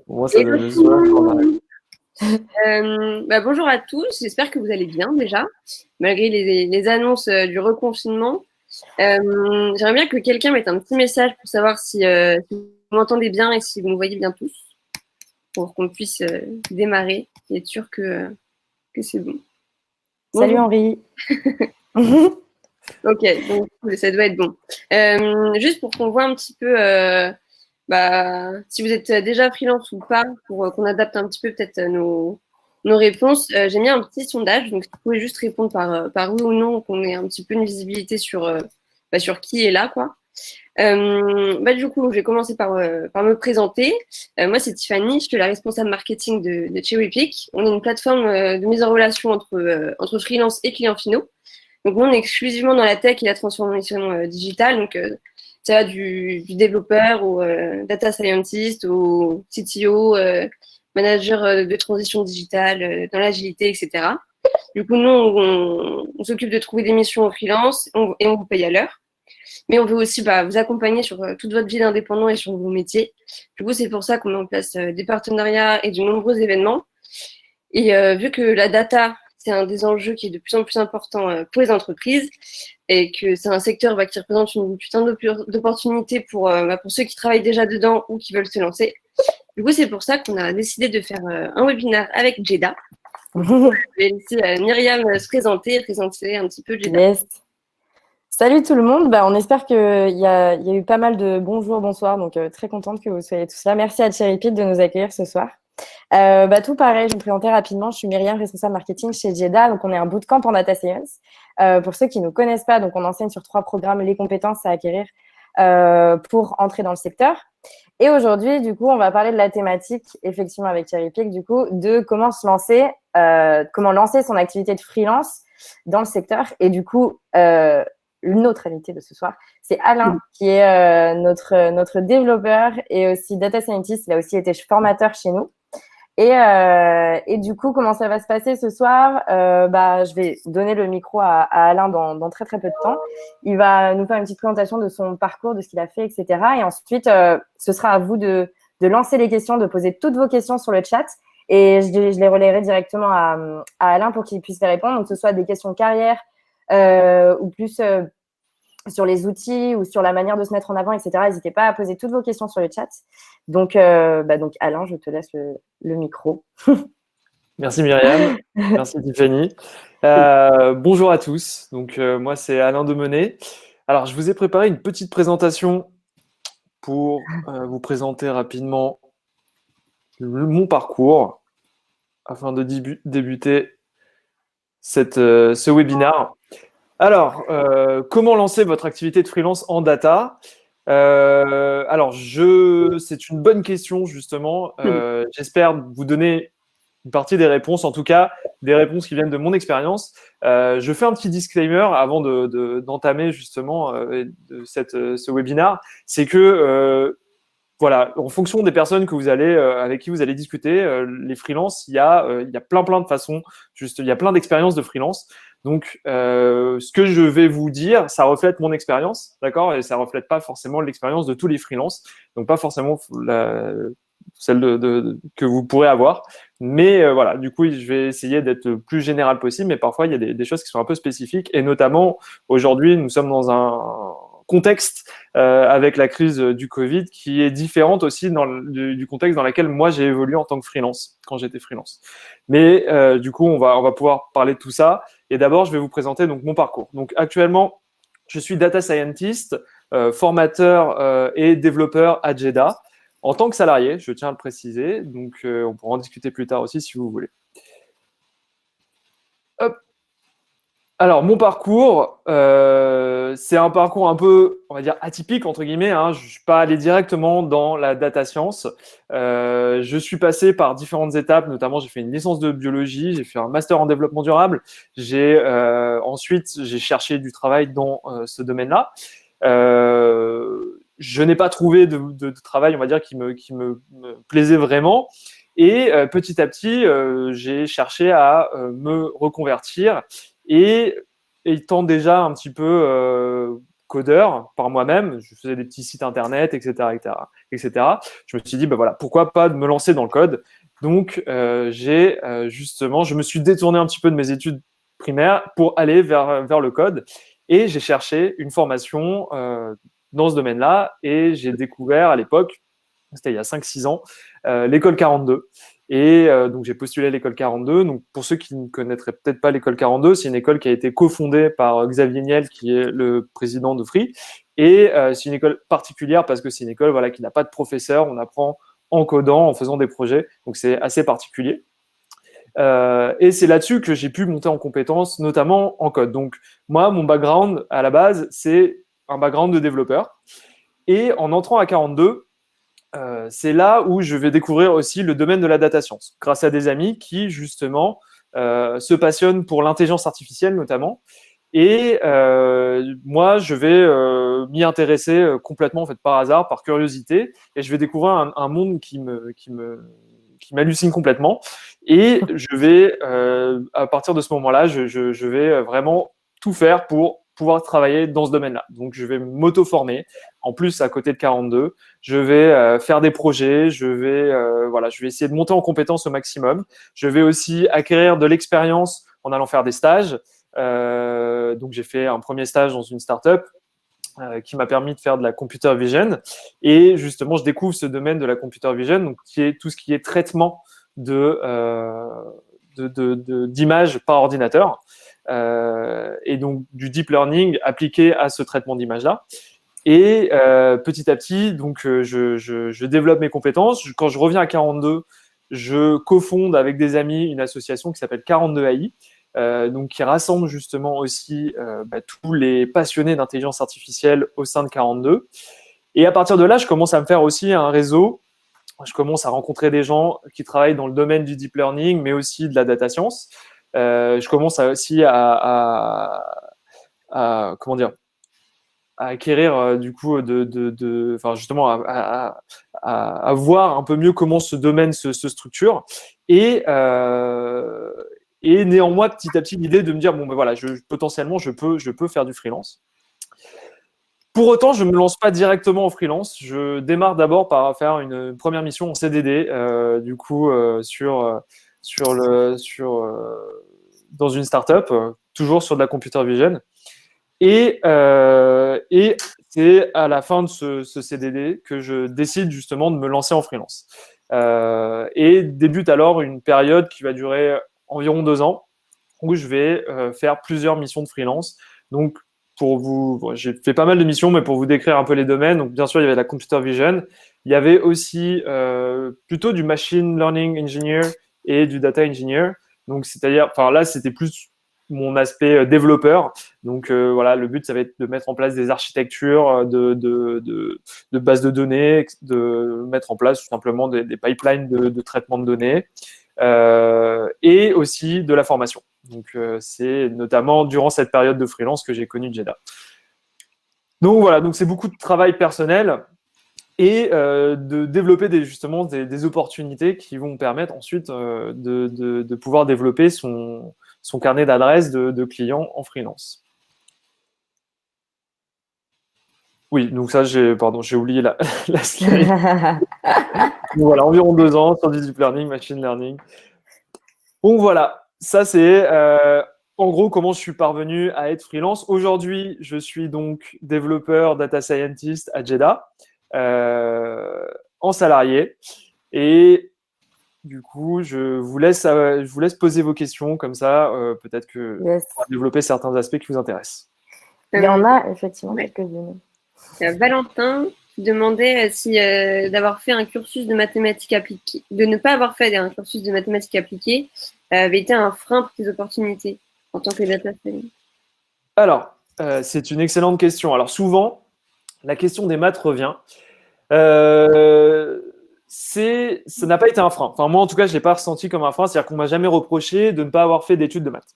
Moi, ça Hello donne le tout soir qu'on le arrive. monde. Bonjour à tous, j'espère que vous allez bien déjà, malgré les annonces du reconfinement. J'aimerais bien que quelqu'un mette un petit message pour savoir si vous m'entendez bien et si vous me voyez bien tous, pour qu'on puisse démarrer et être sûr que c'est bon. Salut Bonjour. Henri. Ok, donc ça doit être bon. Juste pour qu'on voit un petit peu si vous êtes déjà freelance ou pas, pour qu'on adapte un petit peu peut-être nos réponses, j'ai mis un petit sondage. Donc, si vous pouvez juste répondre par oui ou non, qu'on ait un petit peu une visibilité sur qui est là, quoi. Du coup, je vais commencer par me présenter. Moi, c'est Tiffany, je suis la responsable marketing de Cherry Pick. On est une plateforme de mise en relation entre freelance et clients finaux. Donc, nous, on est exclusivement dans la tech et la transformation digitale. Donc, ça va du développeur au data scientist, au CTO, manager de transition digitale, dans l'agilité, etc. Du coup, nous, on s'occupe de trouver des missions aux freelance et on vous paye à l'heure. Mais on veut aussi vous accompagner sur toute votre vie d'indépendant et sur vos métiers. Du coup, c'est pour ça qu'on met en place des partenariats et de nombreux événements. Et vu que la data, c'est un des enjeux qui est de plus en plus important pour les entreprises et que c'est un secteur qui représente une putain d'opportunités pour ceux qui travaillent déjà dedans ou qui veulent se lancer. Du coup, c'est pour ça qu'on a décidé de faire un webinaire avec Jeda. Je vais laisser Myriam se présenter un petit peu Jeda. Yes. Salut tout le monde. On espère qu'il y a eu pas mal de bonjour, bonsoir. Donc, très contente que vous soyez tous là. Merci à Cherry Pick de nous accueillir ce soir. Tout pareil, je vais me présenter rapidement. Je suis Myriam, responsable marketing chez Jeda. Donc, on est un bootcamp en data science. Pour ceux qui ne nous connaissent pas, donc on enseigne sur 3 programmes les compétences à acquérir pour entrer dans le secteur. Et aujourd'hui, du coup, on va parler de la thématique, effectivement, avec Cherry Pick, du coup, de comment se lancer, comment lancer son activité de freelance dans le secteur. Et du coup, notre invité de ce soir, c'est Alain, qui est notre développeur et aussi data scientist. Il a aussi été formateur chez nous. Et du coup, comment ça va se passer ce soir? Je vais donner le micro à Alain dans très, très peu de temps. Il va nous faire une petite présentation de son parcours, de ce qu'il a fait, etc. Et ensuite, ce sera à vous de lancer les questions, de poser toutes vos questions sur le chat. Et je les relayerai directement à Alain pour qu'il puisse les répondre. Donc, que ce soit des questions carrière ou plus sur les outils ou sur la manière de se mettre en avant, etc. N'hésitez pas à poser toutes vos questions sur le chat. Donc Alain, je te laisse le micro. Merci Myriam, merci Tiffany. Bonjour à tous, donc moi c'est Alain Demenet. Alors je vous ai préparé une petite présentation pour vous présenter rapidement mon parcours afin de débuter ce webinaire. Alors, comment lancer votre activité de freelance en data? C'est une bonne question justement. J'espère vous donner une partie des réponses, en tout cas des réponses qui viennent de mon expérience. Je fais un petit disclaimer avant d'entamer justement ce webinaire, c'est que voilà, en fonction des personnes avec qui vous allez discuter, les freelances, il y a plein de façons, il y a plein d'expériences de freelance. Donc, ce que je vais vous dire, ça reflète mon expérience, d'accord, et ça reflète pas forcément l'expérience de tous les freelances, donc pas forcément celle que vous pourrez avoir. Mais voilà, du coup, je vais essayer d'être le plus général possible, mais parfois, il y a des choses qui sont un peu spécifiques, et notamment, aujourd'hui, nous sommes dans un contexte avec la crise du Covid qui est différente aussi du contexte dans lequel moi, j'ai évolué en tant que freelance, quand j'étais freelance. Mais du coup, on va pouvoir parler de tout ça. Et d'abord, je vais vous présenter donc, mon parcours. Donc, actuellement, je suis data scientist, formateur et développeur à Jeda. En tant que salarié, je tiens à le préciser, donc on pourra en discuter plus tard aussi si vous voulez. Hop. Alors, mon parcours, c'est un parcours un peu, on va dire, atypique, entre guillemets. Je ne suis pas allé directement dans la data science. Je suis passé par différentes étapes, notamment j'ai fait une licence de biologie, j'ai fait un master en développement durable. Ensuite, j'ai cherché du travail dans ce domaine-là. Je n'ai pas trouvé de travail, on va dire, qui me plaisait vraiment. Et petit à petit, j'ai cherché à me reconvertir. Et étant déjà un petit peu codeur par moi-même. Je faisais des petits sites internet, etc., etc., etc. Je me suis dit, voilà, pourquoi pas de me lancer dans le code. Donc, je me suis détourné un petit peu de mes études primaires pour aller vers le code. Et j'ai cherché une formation dans ce domaine-là. Et j'ai découvert à l'époque, c'était il y a 5-6 ans, l'école 42. Et donc, j'ai postulé à l'école 42. Donc, pour ceux qui ne connaîtraient peut-être pas l'école 42, c'est une école qui a été cofondée par Xavier Niel, qui est le président de Free. Et c'est une école particulière parce que c'est une école qui n'a pas de professeur. On apprend en codant, en faisant des projets. Donc, c'est assez particulier. Et c'est là-dessus que j'ai pu monter en compétences, notamment en code. Donc, moi, mon background, à la base, c'est un background de développeur. Et en entrant à 42, c'est là où je vais découvrir aussi le domaine de la data science, grâce à des amis qui, justement, se passionnent pour l'intelligence artificielle, notamment. Et moi, je vais m'y intéresser complètement, en fait, par hasard, par curiosité. Et je vais découvrir un monde qui m'hallucine complètement. Et je vais, à partir de ce moment-là, je vais vraiment tout faire pour pouvoir travailler dans ce domaine-là. Donc, je vais m'auto-former. En plus, à côté de 42, je vais faire des projets. Je vais essayer de monter en compétences au maximum. Je vais aussi acquérir de l'expérience en allant faire des stages. Donc, j'ai fait un premier stage dans une startup qui m'a permis de faire de la computer vision. Et justement, je découvre ce domaine de la computer vision, donc qui est tout ce qui est traitement d'images par ordinateur. Et donc du deep learning appliqué à ce traitement d'images-là. Et petit à petit, donc je développe mes compétences. Quand je reviens à 42, je cofonde avec des amis une association qui s'appelle 42 AI, donc qui rassemble justement aussi tous les passionnés d'intelligence artificielle au sein de 42. Et à partir de là, je commence à me faire aussi un réseau. Je commence à rencontrer des gens qui travaillent dans le domaine du deep learning, mais aussi de la data science. Je commence aussi à comment dire, à acquérir du coup justement à voir un peu mieux comment ce domaine se structure et néanmoins petit à petit l'idée de me dire voilà, potentiellement je peux faire du freelance. Pour autant, je ne me lance pas directement en freelance. Je démarre d'abord par faire une première mission en CDD, du coup, dans une startup, toujours sur de la computer vision. Et c'est à la fin de ce CDD que je décide justement de me lancer en freelance. Et débute alors une période qui va durer environ 2 ans, où je vais faire plusieurs missions de freelance. Donc, j'ai fait pas mal de missions, mais pour vous décrire un peu les domaines, donc bien sûr, il y avait la computer vision, il y avait aussi plutôt du machine learning engineer et du data engineer. Donc, c'est-à-dire, là, c'était plus mon aspect développeur. Donc, voilà, le but, ça va être de mettre en place des architectures de bases de données, de mettre en place tout simplement des pipelines de traitement de données. Et aussi de la formation. Donc, c'est notamment durant cette période de freelance que j'ai connu Jeddah. Donc, voilà, donc c'est beaucoup de travail personnel et de développer justement des opportunités qui vont permettre ensuite de pouvoir développer son carnet d'adresses de clients en freelance. Oui, donc ça, j'ai oublié la slide. Donc voilà, environ 2 ans sur du deep learning, machine learning. Donc voilà, ça c'est en gros comment je suis parvenu à être freelance. Aujourd'hui, je suis donc développeur data scientist à Jeddah, en salarié. Et du coup, je vous laisse poser vos questions comme ça, peut-être que on va développer certains aspects qui vous intéressent. Il y en a effectivement quelques-unes. Valentin demandait si d'avoir fait un cursus de mathématiques appliquées, de ne pas avoir fait un cursus de mathématiques appliquées avait été un frein pour tes opportunités en tant que data scientist. Alors, c'est une excellente question. Alors souvent, la question des maths revient. Ça n'a pas été un frein. Enfin, moi, en tout cas, je ne l'ai pas ressenti comme un frein. C'est-à-dire qu'on ne m'a jamais reproché de ne pas avoir fait d'études de maths.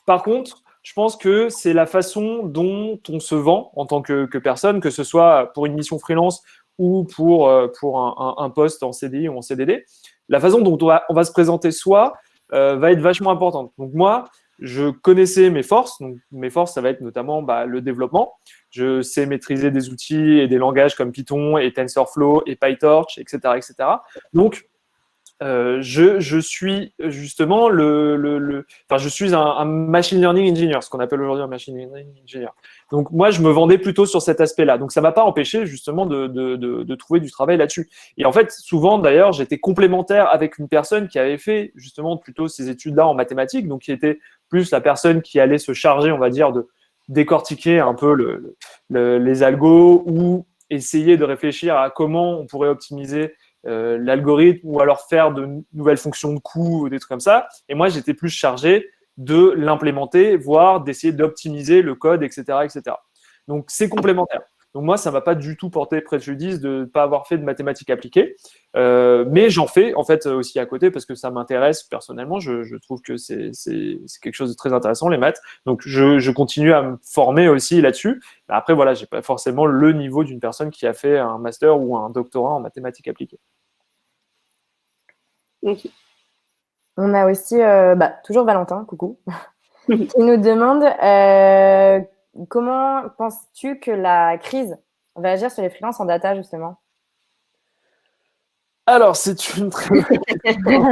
Par contre, je pense que c'est la façon dont on se vend en tant que personne, que ce soit pour une mission freelance ou pour un poste en CDI ou en CDD. La façon dont on va se présenter soi va être vachement importante. Donc moi, je connaissais mes forces. Donc, mes forces, ça va être notamment le développement. Je sais maîtriser des outils et des langages comme Python et TensorFlow et PyTorch, etc., etc. Donc, je suis justement je suis un machine learning engineer, ce qu'on appelle aujourd'hui un machine learning engineer. Donc moi, je me vendais plutôt sur cet aspect-là. Donc ça m'a pas empêché justement de trouver du travail là-dessus. Et en fait, souvent d'ailleurs, j'étais complémentaire avec une personne qui avait fait justement plutôt ces études-là en mathématiques, donc qui était plus la personne qui allait se charger, on va dire, de décortiquer un peu les algos ou essayer de réfléchir à comment on pourrait optimiser l'algorithme ou alors faire de nouvelles fonctions de coût ou des trucs comme ça. Et moi, j'étais plus chargé de l'implémenter, voire d'essayer d'optimiser le code, etc., etc. Donc, c'est complémentaire. Donc, moi, ça ne m'a pas du tout porté préjudice de ne pas avoir fait de mathématiques appliquées. Mais j'en fais, en fait, aussi à côté parce que ça m'intéresse personnellement. Je trouve que c'est quelque chose de très intéressant, les maths. Donc, je continue à me former aussi là-dessus. Après, voilà, je n'ai pas forcément le niveau d'une personne qui a fait un master ou un doctorat en mathématiques appliquées. Ok. On a aussi toujours Valentin, coucou, qui nous demande comment penses-tu que la crise va agir sur les freelances en data, justement? Alors, c'est une très bonne question.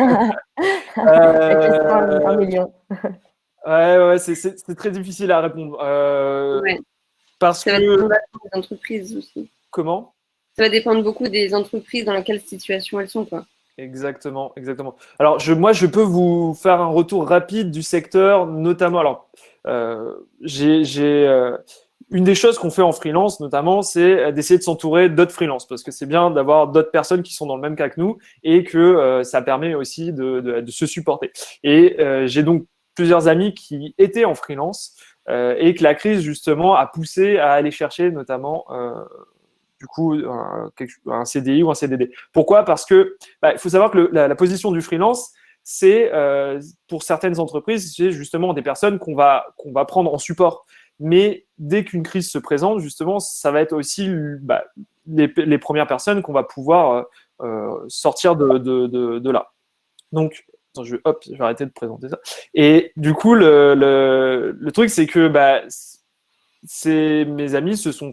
La question à 1 million. Ouais, c'est très difficile à répondre. Ouais. Parce Ça va que. dépendre des entreprises aussi. Comment? Ça va dépendre beaucoup des entreprises dans quelle situation elles sont, quoi. Exactement, exactement. Alors, moi, je peux vous faire un retour rapide du secteur, notamment. Alors, une des choses qu'on fait en freelance, notamment, c'est d'essayer de s'entourer d'autres freelances, parce que c'est bien d'avoir d'autres personnes qui sont dans le même cas que nous et que ça permet aussi de se supporter. Et j'ai donc plusieurs amis qui étaient en freelance et que la crise, justement, a poussé à aller chercher, notamment, du coup, un CDI ou un CDD. Pourquoi? Parce que il faut savoir que la position du freelance, c'est pour certaines entreprises, c'est justement des personnes qu'on va prendre en support. Mais dès qu'une crise se présente, justement, ça va être aussi les premières personnes qu'on va pouvoir sortir de là. Donc, attends, je vais arrêter de présenter ça. Et du coup, le truc, c'est que mes amis se sont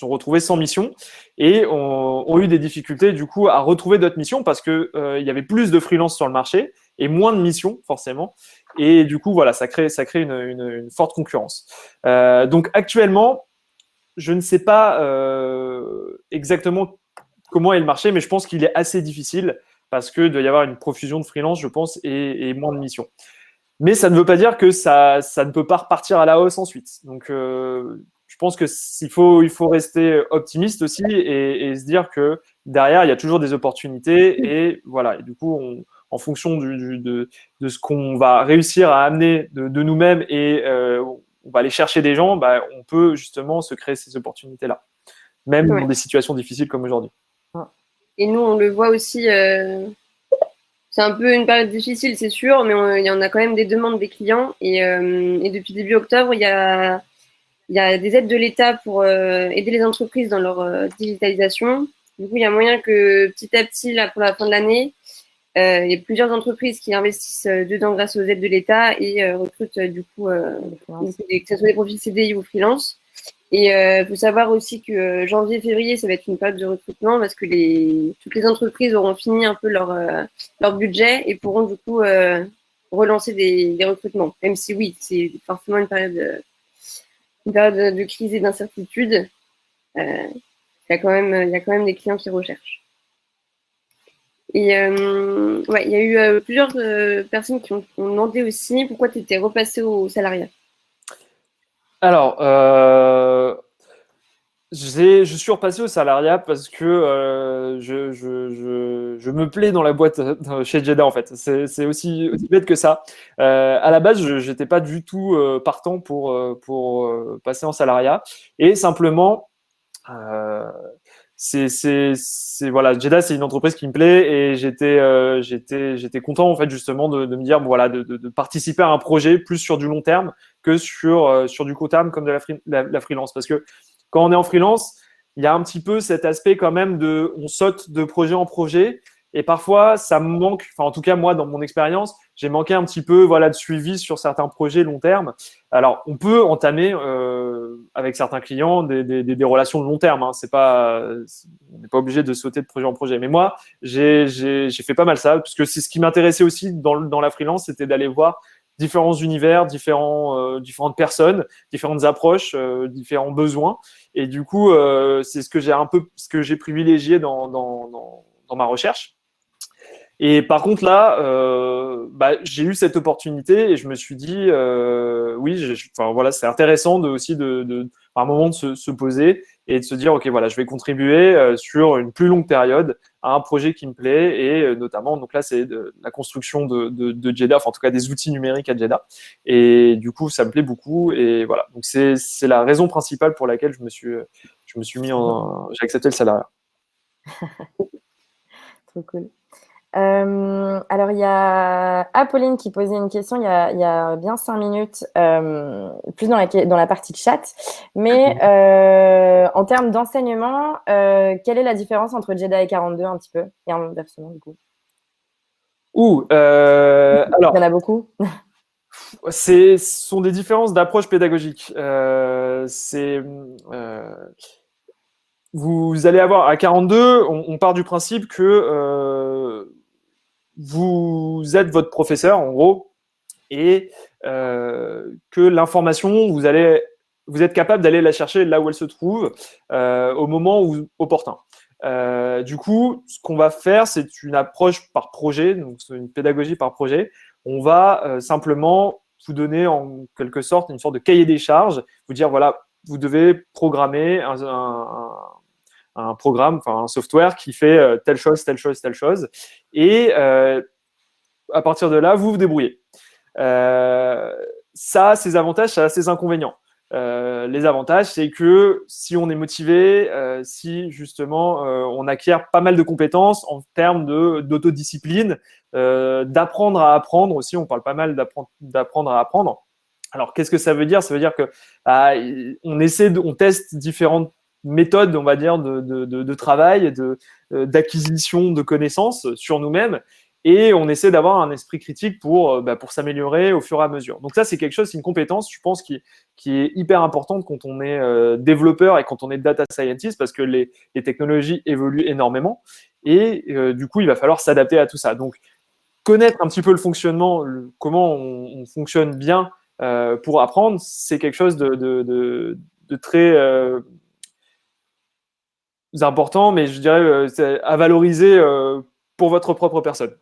retrouvés sans mission et ont eu des difficultés du coup à retrouver d'autres missions parce que il y avait plus de freelance sur le marché et moins de missions forcément. Et du coup, voilà, ça crée une forte concurrence. Donc actuellement, je ne sais pas exactement comment est le marché, mais je pense qu'il est assez difficile parce que doit y avoir une profusion de freelance, je pense, et moins de missions. Mais ça ne veut pas dire que ça ne peut pas repartir à la hausse ensuite. Donc, je pense qu'il faut rester optimiste aussi et se dire que derrière, il y a toujours des opportunités. Et voilà. Et du coup, en fonction de ce qu'on va réussir à amener de nous-mêmes et on va aller chercher des gens, on peut justement se créer ces opportunités-là, même dans des situations difficiles comme aujourd'hui. Et nous, on le voit aussi. C'est un peu une période difficile, c'est sûr, mais il y en a quand même des demandes des clients. Et depuis début octobre, il y a des aides de l'État pour aider les entreprises dans leur digitalisation. Du coup, il y a moyen que petit à petit, là, pour la fin de l'année, il y a plusieurs entreprises qui investissent dedans grâce aux aides de l'État et recrutent du coup, que ce soit des profils CDI ou freelance. Et il faut savoir aussi que janvier-février, ça va être une période de recrutement parce que toutes les entreprises auront fini un peu leur budget et pourront du coup relancer des recrutements. Même si oui, c'est forcément une période de crise et d'incertitude. Il y a quand même des clients qui recherchent. Et il y a eu plusieurs personnes qui ont demandé aussi pourquoi tu étais repassé au salariat. Alors, je suis repassé au salariat parce que je me plais dans la boîte chez Jeddah en fait. C'est aussi bête que ça. À la base, je n'étais pas du tout partant pour passer en salariat et simplement voilà, Jeddah c'est une entreprise qui me plaît et j'étais content en fait justement de me dire voilà de participer à un projet plus sur du long terme que sur du court terme comme de la freelance parce que quand on est en freelance, il y a un petit peu cet aspect quand même on saute de projet en projet Et parfois, ça me manque, enfin en tout cas moi, dans mon expérience, j'ai manqué un petit peu voilà, de suivi sur certains projets long terme. Alors, on peut entamer avec certains clients des relations de long terme. Hein. On n'est pas obligé de sauter de projet en projet. Mais moi, j'ai fait pas mal ça, parce que c'est ce qui m'intéressait aussi dans la freelance, c'était d'aller voir différents univers, différentes personnes, différentes approches, différents besoins. Et du coup, c'est ce que j'ai privilégié dans ma recherche. Et par contre là, j'ai eu cette opportunité et je me suis dit, oui, enfin voilà, c'est intéressant aussi à un moment de se poser et de se dire, ok, voilà, je vais contribuer sur une plus longue période à un projet qui me plaît et notamment, donc là, c'est la construction de Jeddah, enfin en tout cas des outils numériques à Jeddah. Et du coup, ça me plaît beaucoup et voilà. Donc c'est la raison principale pour laquelle j'ai accepté le salariat. Trop cool. Alors, il y a Apolline qui posait une question il y a bien 5 minutes, plus dans la partie chat. Mais en termes d'enseignement, quelle est la différence entre Jeddah et 42 un petit peu? Et inversement, du coup. Alors, il y en a beaucoup. Ce sont des différences d'approche pédagogique. Vous allez avoir à 42, on part du principe que vous êtes votre professeur, en gros, et que l'information, vous êtes capable d'aller la chercher là où elle se trouve au moment opportun. Du coup, ce qu'on va faire, c'est une approche par projet, donc c'est une pédagogie par projet. On va simplement vous donner en quelque sorte une sorte de cahier des charges, vous dire voilà, vous devez programmer un programme, enfin un software qui fait telle chose, telle chose, telle chose, et à partir de là, vous vous débrouillez. Ça a ses avantages, ça a ses inconvénients. Les avantages, c'est que si on est motivé, si justement on acquiert pas mal de compétences en termes d'autodiscipline, d'apprendre à apprendre aussi, on parle pas mal d'apprendre à apprendre. Alors, qu'est-ce que ça veut dire? Ça veut dire que on teste différentes méthodes, on va dire, de travail, d'acquisition de connaissances sur nous-mêmes. Et on essaie d'avoir un esprit critique pour s'améliorer au fur et à mesure. Donc ça, c'est quelque chose, c'est une compétence, je pense, qui est hyper importante quand on est développeur et quand on est data scientist, parce que les technologies évoluent énormément. Et du coup, il va falloir s'adapter à tout ça. Donc, connaître un petit peu le fonctionnement, comment on fonctionne bien pour apprendre, c'est quelque chose de très important, mais je dirais à valoriser pour votre propre personne.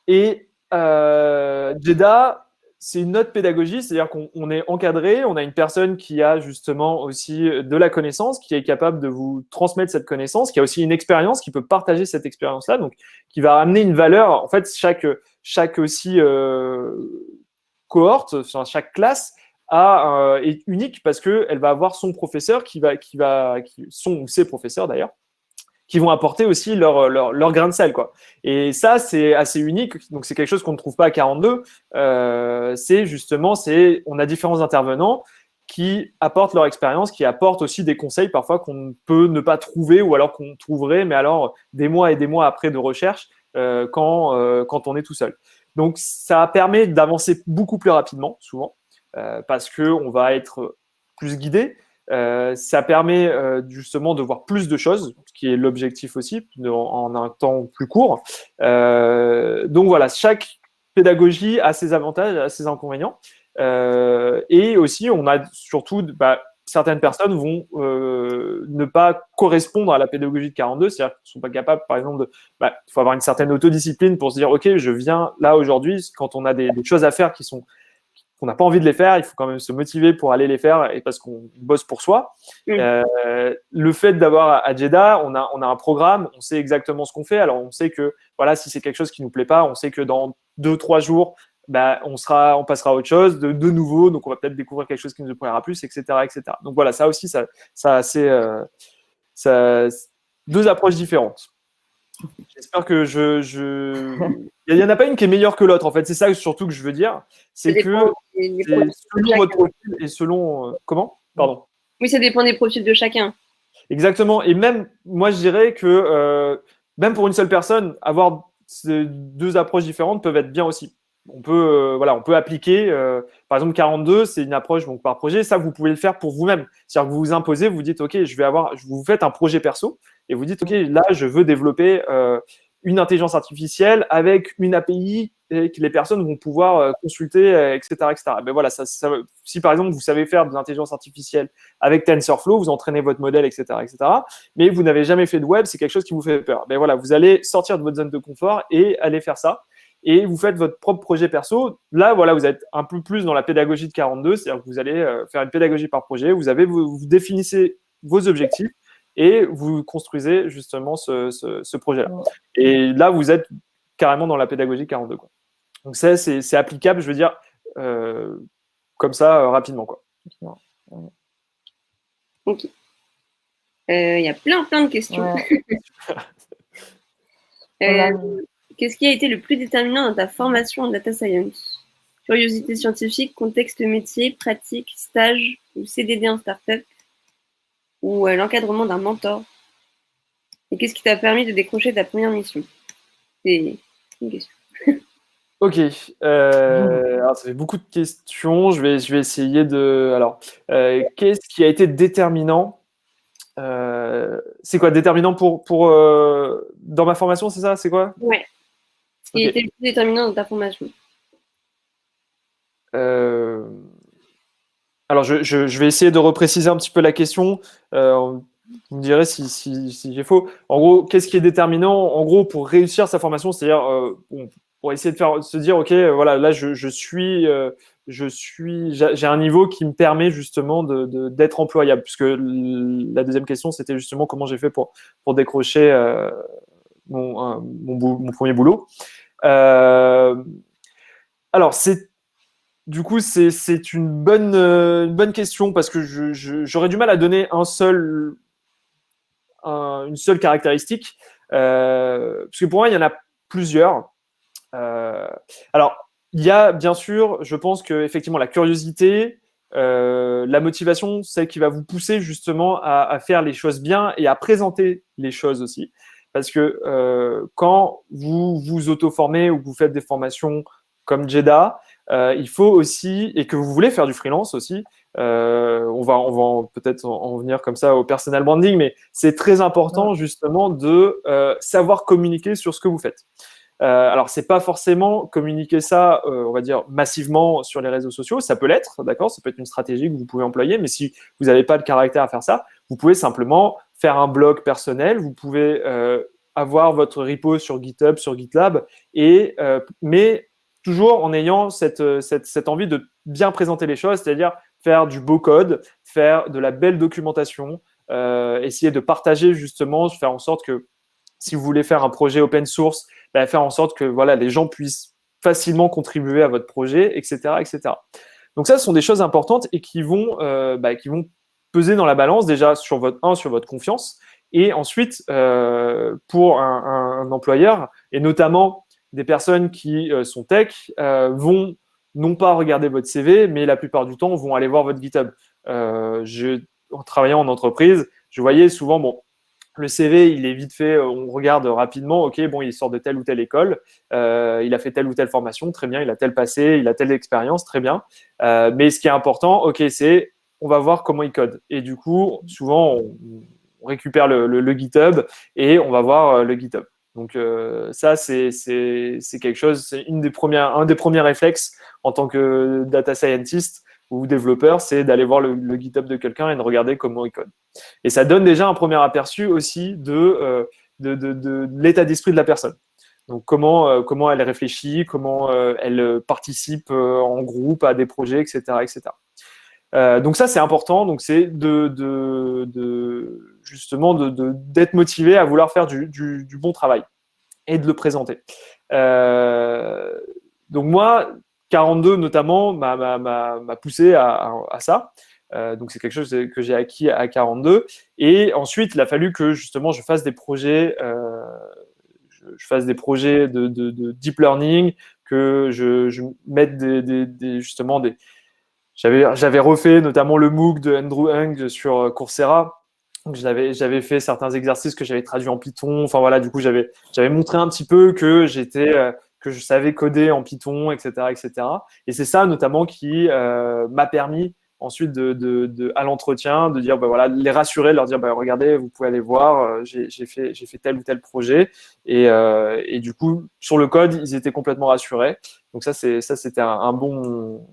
Et Jeddah, c'est une autre pédagogie, c'est-à-dire qu'on est encadré, on a une personne qui a justement aussi de la connaissance, qui est capable de vous transmettre cette connaissance, qui a aussi une expérience, qui peut partager cette expérience-là, donc qui va amener une valeur. En fait, chaque aussi cohorte, enfin, chaque classe est unique parce qu'elle va avoir son professeur son ou ses professeurs d'ailleurs, qui vont apporter aussi leur grain de sel, quoi. Et ça, c'est assez unique. Donc, c'est quelque chose qu'on ne trouve pas à 42. On a différents intervenants qui apportent leur expérience, qui apportent aussi des conseils parfois qu'on peut ne pas trouver ou alors qu'on trouverait, mais alors des mois et des mois après de recherche quand on est tout seul. Donc, ça permet d'avancer beaucoup plus rapidement, souvent, parce qu'on va être plus guidé. Ça permet justement de voir plus de choses, ce qui est l'objectif aussi, en un temps plus court. Donc voilà, chaque pédagogie a ses avantages, a ses inconvénients. Et aussi, on a surtout, certaines personnes vont ne pas correspondre à la pédagogie de 42, c'est-à-dire qu'ils ne sont pas capables, par exemple, il faut avoir une certaine autodiscipline pour se dire, OK, je viens là aujourd'hui, quand on a des choses à faire qu'on n'a pas envie de les faire, il faut quand même se motiver pour aller les faire et parce qu'on bosse pour soi. Le fait d'avoir à Jeddah, on a un programme, on sait exactement ce qu'on fait. Alors, on sait que voilà, si c'est quelque chose qui ne nous plaît pas, on sait que dans 2-3 jours, on passera à autre chose de nouveau. Donc, on va peut-être découvrir quelque chose qui nous plaira plus, etc., etc. Donc, voilà, ça aussi, ça a deux approches différentes. J'espère que il n'y en a pas une qui est meilleure que l'autre, en fait. C'est ça surtout que je veux dire. C'est que selon votre profil et selon… comment ? Pardon. Oui, ça dépend des profils de chacun. Exactement. Et même, moi, je dirais que même pour une seule personne, avoir ces deux approches différentes peuvent être bien aussi. On peut, on peut appliquer, par exemple, 42, c'est une approche donc, par projet. Ça, vous pouvez le faire pour vous-même. C'est-à-dire que vous vous imposez, vous dites, OK, vous faites un projet perso et vous dites, OK, là, je veux développer une intelligence artificielle avec une API et que les personnes vont pouvoir consulter, etc., etc. Ben voilà, si par exemple, vous savez faire de l'intelligence artificielle avec TensorFlow, vous entraînez votre modèle, etc., etc., mais vous n'avez jamais fait de web, c'est quelque chose qui vous fait peur. Ben voilà, vous allez sortir de votre zone de confort et aller faire ça. Et vous faites votre propre projet perso. Là, voilà, vous êtes un peu plus dans la pédagogie de 42, c'est-à-dire que vous allez faire une pédagogie par projet. Vous définissez vos objectifs et vous construisez justement ce projet-là. Et là, vous êtes carrément dans la pédagogie 42, quoi. Donc ça, c'est applicable, je veux dire, comme ça, rapidement, quoi. Ok. Il y a plein de questions. Ouais. Qu'est-ce qui a été le plus déterminant dans ta formation en data science? Curiosité scientifique, contexte métier, pratique, stage ou CDD en start-up ou l'encadrement d'un mentor? Et qu'est-ce qui t'a permis de décrocher ta première mission? C'est une question. Ok. Alors, ça fait beaucoup de questions. Je vais essayer de. Alors, qu'est-ce qui a été déterminant? C'est quoi déterminant pour dans ma formation, c'est ça? C'est quoi? Ouais. Ce qui a été le plus déterminant dans ta formation. Alors, je vais essayer de repréciser un petit peu la question. Vous me direz si j'ai faux. En gros, qu'est-ce qui est déterminant? En gros, pour réussir sa formation, c'est-à-dire pour essayer de se dire, ok, voilà, là, j'ai un niveau qui me permet justement d'être employable. Puisque la deuxième question, c'était justement comment j'ai fait pour décrocher mon premier boulot. Alors, du coup, c'est une bonne question parce que j'aurais du mal à donner une seule caractéristique. Parce que pour moi, il y en a plusieurs. Alors, il y a bien sûr, je pense que effectivement la curiosité, la motivation, celle qui va vous pousser justement à faire les choses bien et à présenter les choses aussi. Parce que quand vous vous auto-formez ou que vous faites des formations comme Jeddah, il faut aussi, et que vous voulez faire du freelance aussi, on va peut-être en venir comme ça au personal branding, mais c'est très important justement de savoir communiquer sur ce que vous faites. Alors, c'est pas forcément communiquer ça, on va dire, massivement sur les réseaux sociaux. Ça peut l'être, d'accord? Ça peut être une stratégie que vous pouvez employer, mais si vous n'avez pas le caractère à faire ça, vous pouvez simplement faire un blog personnel. Vous pouvez avoir votre repo sur GitHub, sur GitLab, mais toujours en ayant cette envie de bien présenter les choses, c'est-à-dire faire du beau code, faire de la belle documentation, essayer de partager justement, faire en sorte que si vous voulez faire un projet open source, faire en sorte que voilà, les gens puissent facilement contribuer à votre projet, etc., etc. Donc ça, ce sont des choses importantes et qui vont peser dans la balance déjà sur votre confiance et ensuite pour un employeur et notamment des personnes qui sont tech vont non pas regarder votre CV, mais la plupart du temps vont aller voir votre GitHub. En travaillant en entreprise, je voyais souvent le CV, il est vite fait, on regarde rapidement, ok, bon, il sort de telle ou telle école, il a fait telle ou telle formation, très bien, il a tel passé, il a telle expérience, très bien. Mais ce qui est important, ok, c'est on va voir comment il code. Et du coup, souvent, on récupère le GitHub et on va voir le GitHub. Donc ça, c'est quelque chose, c'est un des premiers réflexes en tant que data scientist ou développeur, c'est d'aller voir le GitHub de quelqu'un et de regarder comment il code. Et ça donne déjà un premier aperçu aussi de l'état d'esprit de la personne. Donc comment elle réfléchit, comment elle participe en groupe à des projets, etc., etc. Donc ça c'est important. Donc c'est justement d'être motivé à vouloir faire du bon travail et de le présenter. Donc moi 42 notamment m'a poussé à ça. Donc c'est quelque chose que j'ai acquis à 42. Et ensuite, il a fallu que justement je fasse des projets, je fasse des projets de deep learning, que je mette justement des. J'avais refait notamment le MOOC de Andrew Ng sur Coursera. Donc, j'avais fait certains exercices que j'avais traduits en Python. Enfin voilà, du coup, j'avais montré un petit peu que que je savais coder en Python, etc., etc. Et c'est ça notamment qui m'a permis ensuite à l'entretien de dire, bah voilà, les rassurer, de leur dire, bah regardez, vous pouvez aller voir, j'ai fait tel ou tel projet. Et du coup, sur le code, ils étaient complètement rassurés. Donc c'était un bon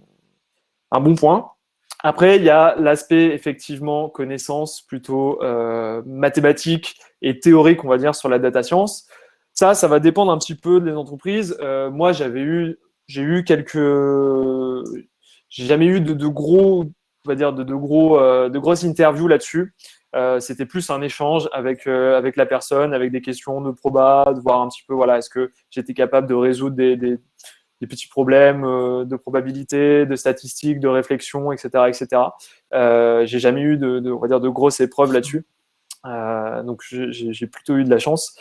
point. Après, il y a l'aspect effectivement connaissance plutôt mathématique et théorique, on va dire, sur la data science. Ça va dépendre un petit peu des entreprises. Moi, j'ai jamais eu de gros, on va dire, de grosses interviews là-dessus. C'était plus un échange avec la personne, avec des questions de proba, de voir un petit peu, voilà, est-ce que j'étais capable de résoudre des petits problèmes de probabilité, de statistiques, de réflexion, etc., etc. J'ai jamais eu on va dire, de grosses épreuves là-dessus. Donc j'ai plutôt eu de la chance.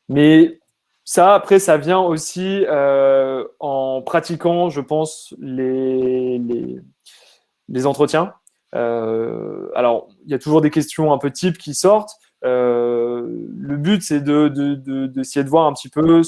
Mais ça, après, ça vient aussi en pratiquant, je pense, les entretiens. Alors, il y a toujours des questions un peu types qui sortent. Le but, c'est d'essayer de voir un petit peu,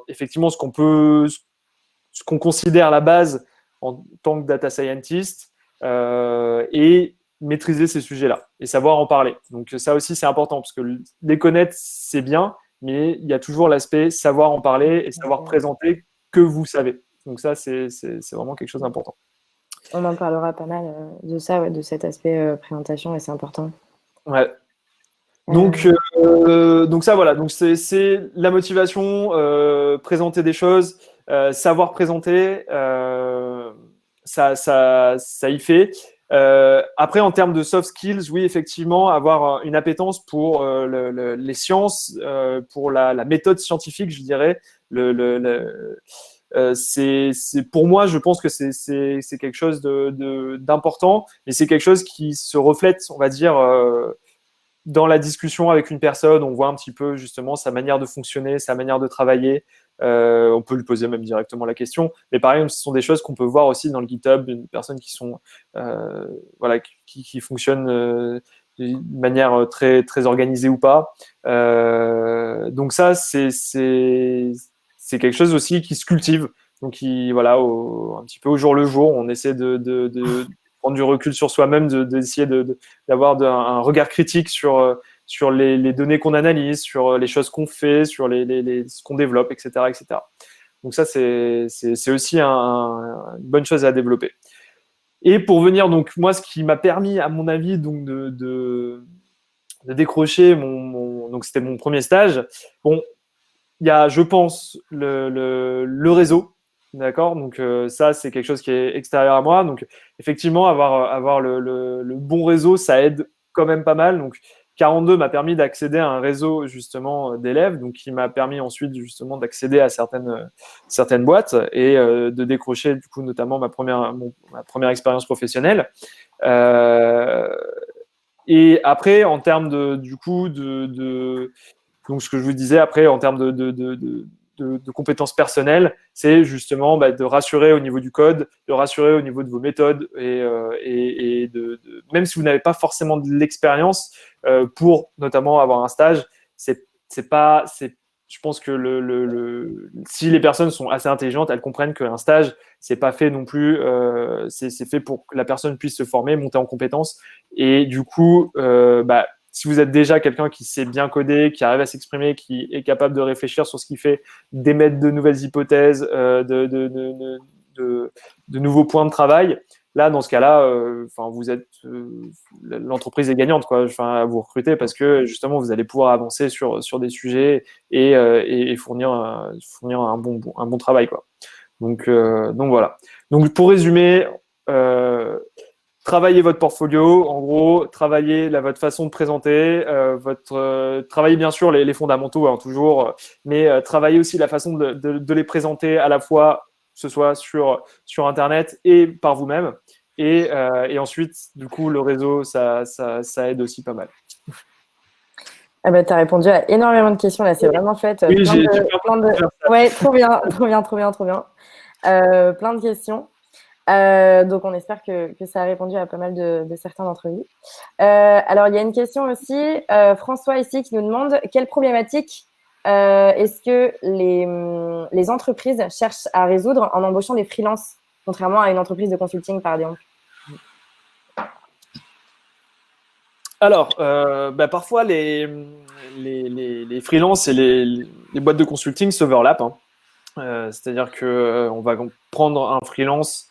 effectivement, ce qu'on considère la base en tant que data scientist et maîtriser ces sujets-là et savoir en parler. Donc ça aussi, c'est important parce que les connaître, c'est bien, mais il y a toujours l'aspect savoir en parler et savoir présenter que vous savez. Donc ça, c'est vraiment quelque chose d'important. On en parlera pas mal de ça, ouais, de cet aspect présentation, et c'est important. Ouais. Donc ça, voilà. Donc c'est la motivation, présenter des choses, savoir présenter, ça y fait. Après, en termes de soft skills, oui, effectivement, avoir une appétence pour les sciences, pour la méthode scientifique, je dirais. C'est pour moi, je pense que c'est quelque chose d'important, et c'est quelque chose qui se reflète, on va dire, dans la discussion avec une personne. On voit un petit peu justement sa manière de fonctionner, sa manière de travailler. On peut lui poser même directement la question. Mais par exemple, ce sont des choses qu'on peut voir aussi dans le GitHub, des personnes qui sont voilà, qui fonctionnent d'une manière très très organisée ou pas. Donc ça, c'est quelque chose aussi qui se cultive. Donc voilà, un petit peu au jour le jour, on essaie de prendre du recul sur soi-même, d'essayer d'avoir un regard critique sur les données qu'on analyse, sur les choses qu'on fait, sur ce qu'on développe, etc., etc. Donc ça, c'est aussi une bonne chose à développer. Et pour venir, donc moi, ce qui m'a permis, à mon avis, donc de décrocher donc c'était mon premier stage. Bon, il y a, je pense, le réseau. D'accord. Donc ça, c'est quelque chose qui est extérieur à moi. Donc effectivement, avoir le bon réseau, ça aide quand même pas mal. Donc 42 m'a permis d'accéder à un réseau justement d'élèves, donc qui m'a permis ensuite justement d'accéder à certaines boîtes et de décrocher du coup notamment ma première expérience professionnelle. Et après, en termes donc ce que je vous disais après, en termes de compétences personnelles, c'est justement de rassurer au niveau du code, de rassurer au niveau de vos méthodes et même si vous n'avez pas forcément de l'expérience pour notamment avoir un stage, je pense que si les personnes sont assez intelligentes, elles comprennent qu'un stage, c'est pas fait non plus, c'est fait pour que la personne puisse se former, monter en compétences. Et du coup, si vous êtes déjà quelqu'un qui sait bien coder, qui arrive à s'exprimer, qui est capable de réfléchir sur ce qu'il fait, d'émettre de nouvelles hypothèses, de nouveaux points de travail, là, dans ce cas-là, l'entreprise est gagnante, quoi. Enfin, vous recrutez parce que justement, vous allez pouvoir avancer sur des sujets et fournir un bon travail, quoi. Donc voilà. Donc pour résumer, travaillez votre portfolio, en gros, travaillez votre façon de présenter, travaillez bien sûr les fondamentaux, hein, toujours, mais travaillez aussi la façon de les présenter à la fois, que ce soit sur Internet et par vous-même. Et ensuite, du coup, le réseau, ça aide aussi pas mal. Ah bah, tu as répondu à énormément de questions, là, c'est vraiment chouette. Oui, Ouais, trop bien, trop bien, trop bien, trop bien. Plein de questions. Donc, on espère que ça a répondu à pas mal de certains d'entre vous. Alors, il y a une question aussi, François ici qui nous demande quelle problématique est-ce que les entreprises cherchent à résoudre en embauchant des freelances, contrairement à une entreprise de consulting, par exemple? Alors, parfois, les freelances et les boîtes de consulting s'overlappent. C'est-à-dire qu'on va prendre un freelance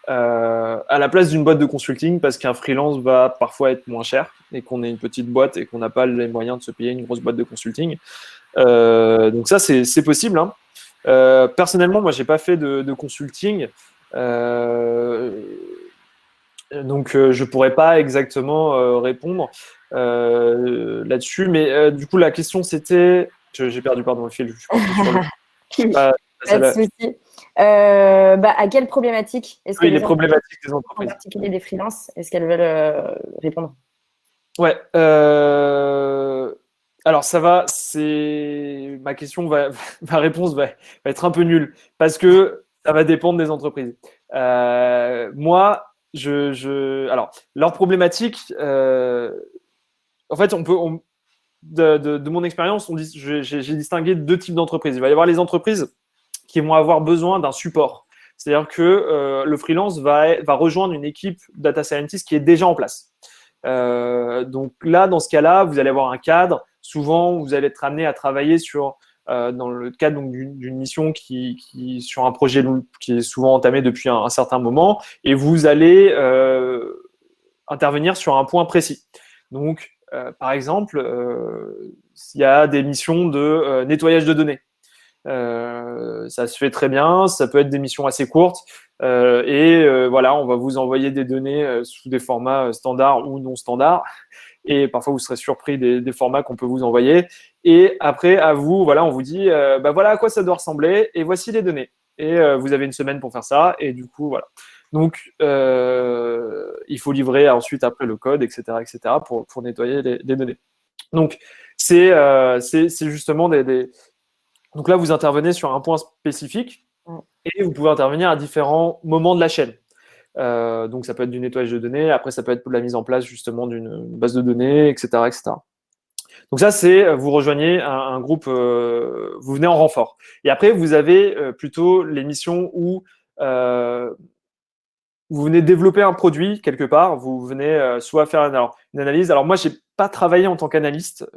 à la place d'une boîte de consulting parce qu'un freelance va parfois être moins cher et qu'on est une petite boîte et qu'on n'a pas les moyens de se payer une grosse boîte de consulting. Donc ça, c'est possible. Personnellement, moi, j'ai pas fait de consulting. Donc, je pourrais pas exactement répondre là-dessus. Mais du coup, la question, c'était… J'ai perdu, pardon, le fil. Je suis parti sur le… Pas de souci. À quelle problématique est-ce que les problématiques des en entreprises. particulier des freelances, est-ce qu'elles veulent répondre? Ouais. Alors, ça va. Ma question ma réponse va être un peu nulle parce que ça va dépendre des entreprises. Moi, alors, leur problématique, en fait, de mon expérience, j'ai distingué deux types d'entreprises. Il va y avoir les entreprises qui vont avoir besoin d'un support. C'est-à-dire que le freelance va rejoindre une équipe data scientist qui est déjà en place. Donc là, dans ce cas-là, vous allez avoir un cadre. Souvent, vous allez être amené à travailler dans le cadre d'une mission sur un projet qui est souvent entamé depuis un certain moment, et vous allez intervenir sur un point précis. Donc, par exemple, il y a des missions de nettoyage de données. Ça se fait très bien, ça peut être des missions assez courtes voilà, on va vous envoyer des données sous des formats standards ou non standards et parfois vous serez surpris des formats qu'on peut vous envoyer et après à vous, voilà, on vous dit voilà à quoi ça doit ressembler et voici les données et vous avez une semaine pour faire ça et du coup voilà. Donc il faut livrer ensuite après le code, etc., pour nettoyer les données. Donc c'est justement donc là, vous intervenez sur un point spécifique et vous pouvez intervenir à différents moments de la chaîne. Donc, ça peut être du nettoyage de données, après, ça peut être pour la mise en place justement d'une base de données, etc., etc. Donc ça, vous rejoignez un groupe, vous venez en renfort. Et après, vous avez plutôt les missions où vous venez développer un produit quelque part, vous venez soit faire une analyse. Alors moi, j'ai pas travaillé en tant qu'analyste,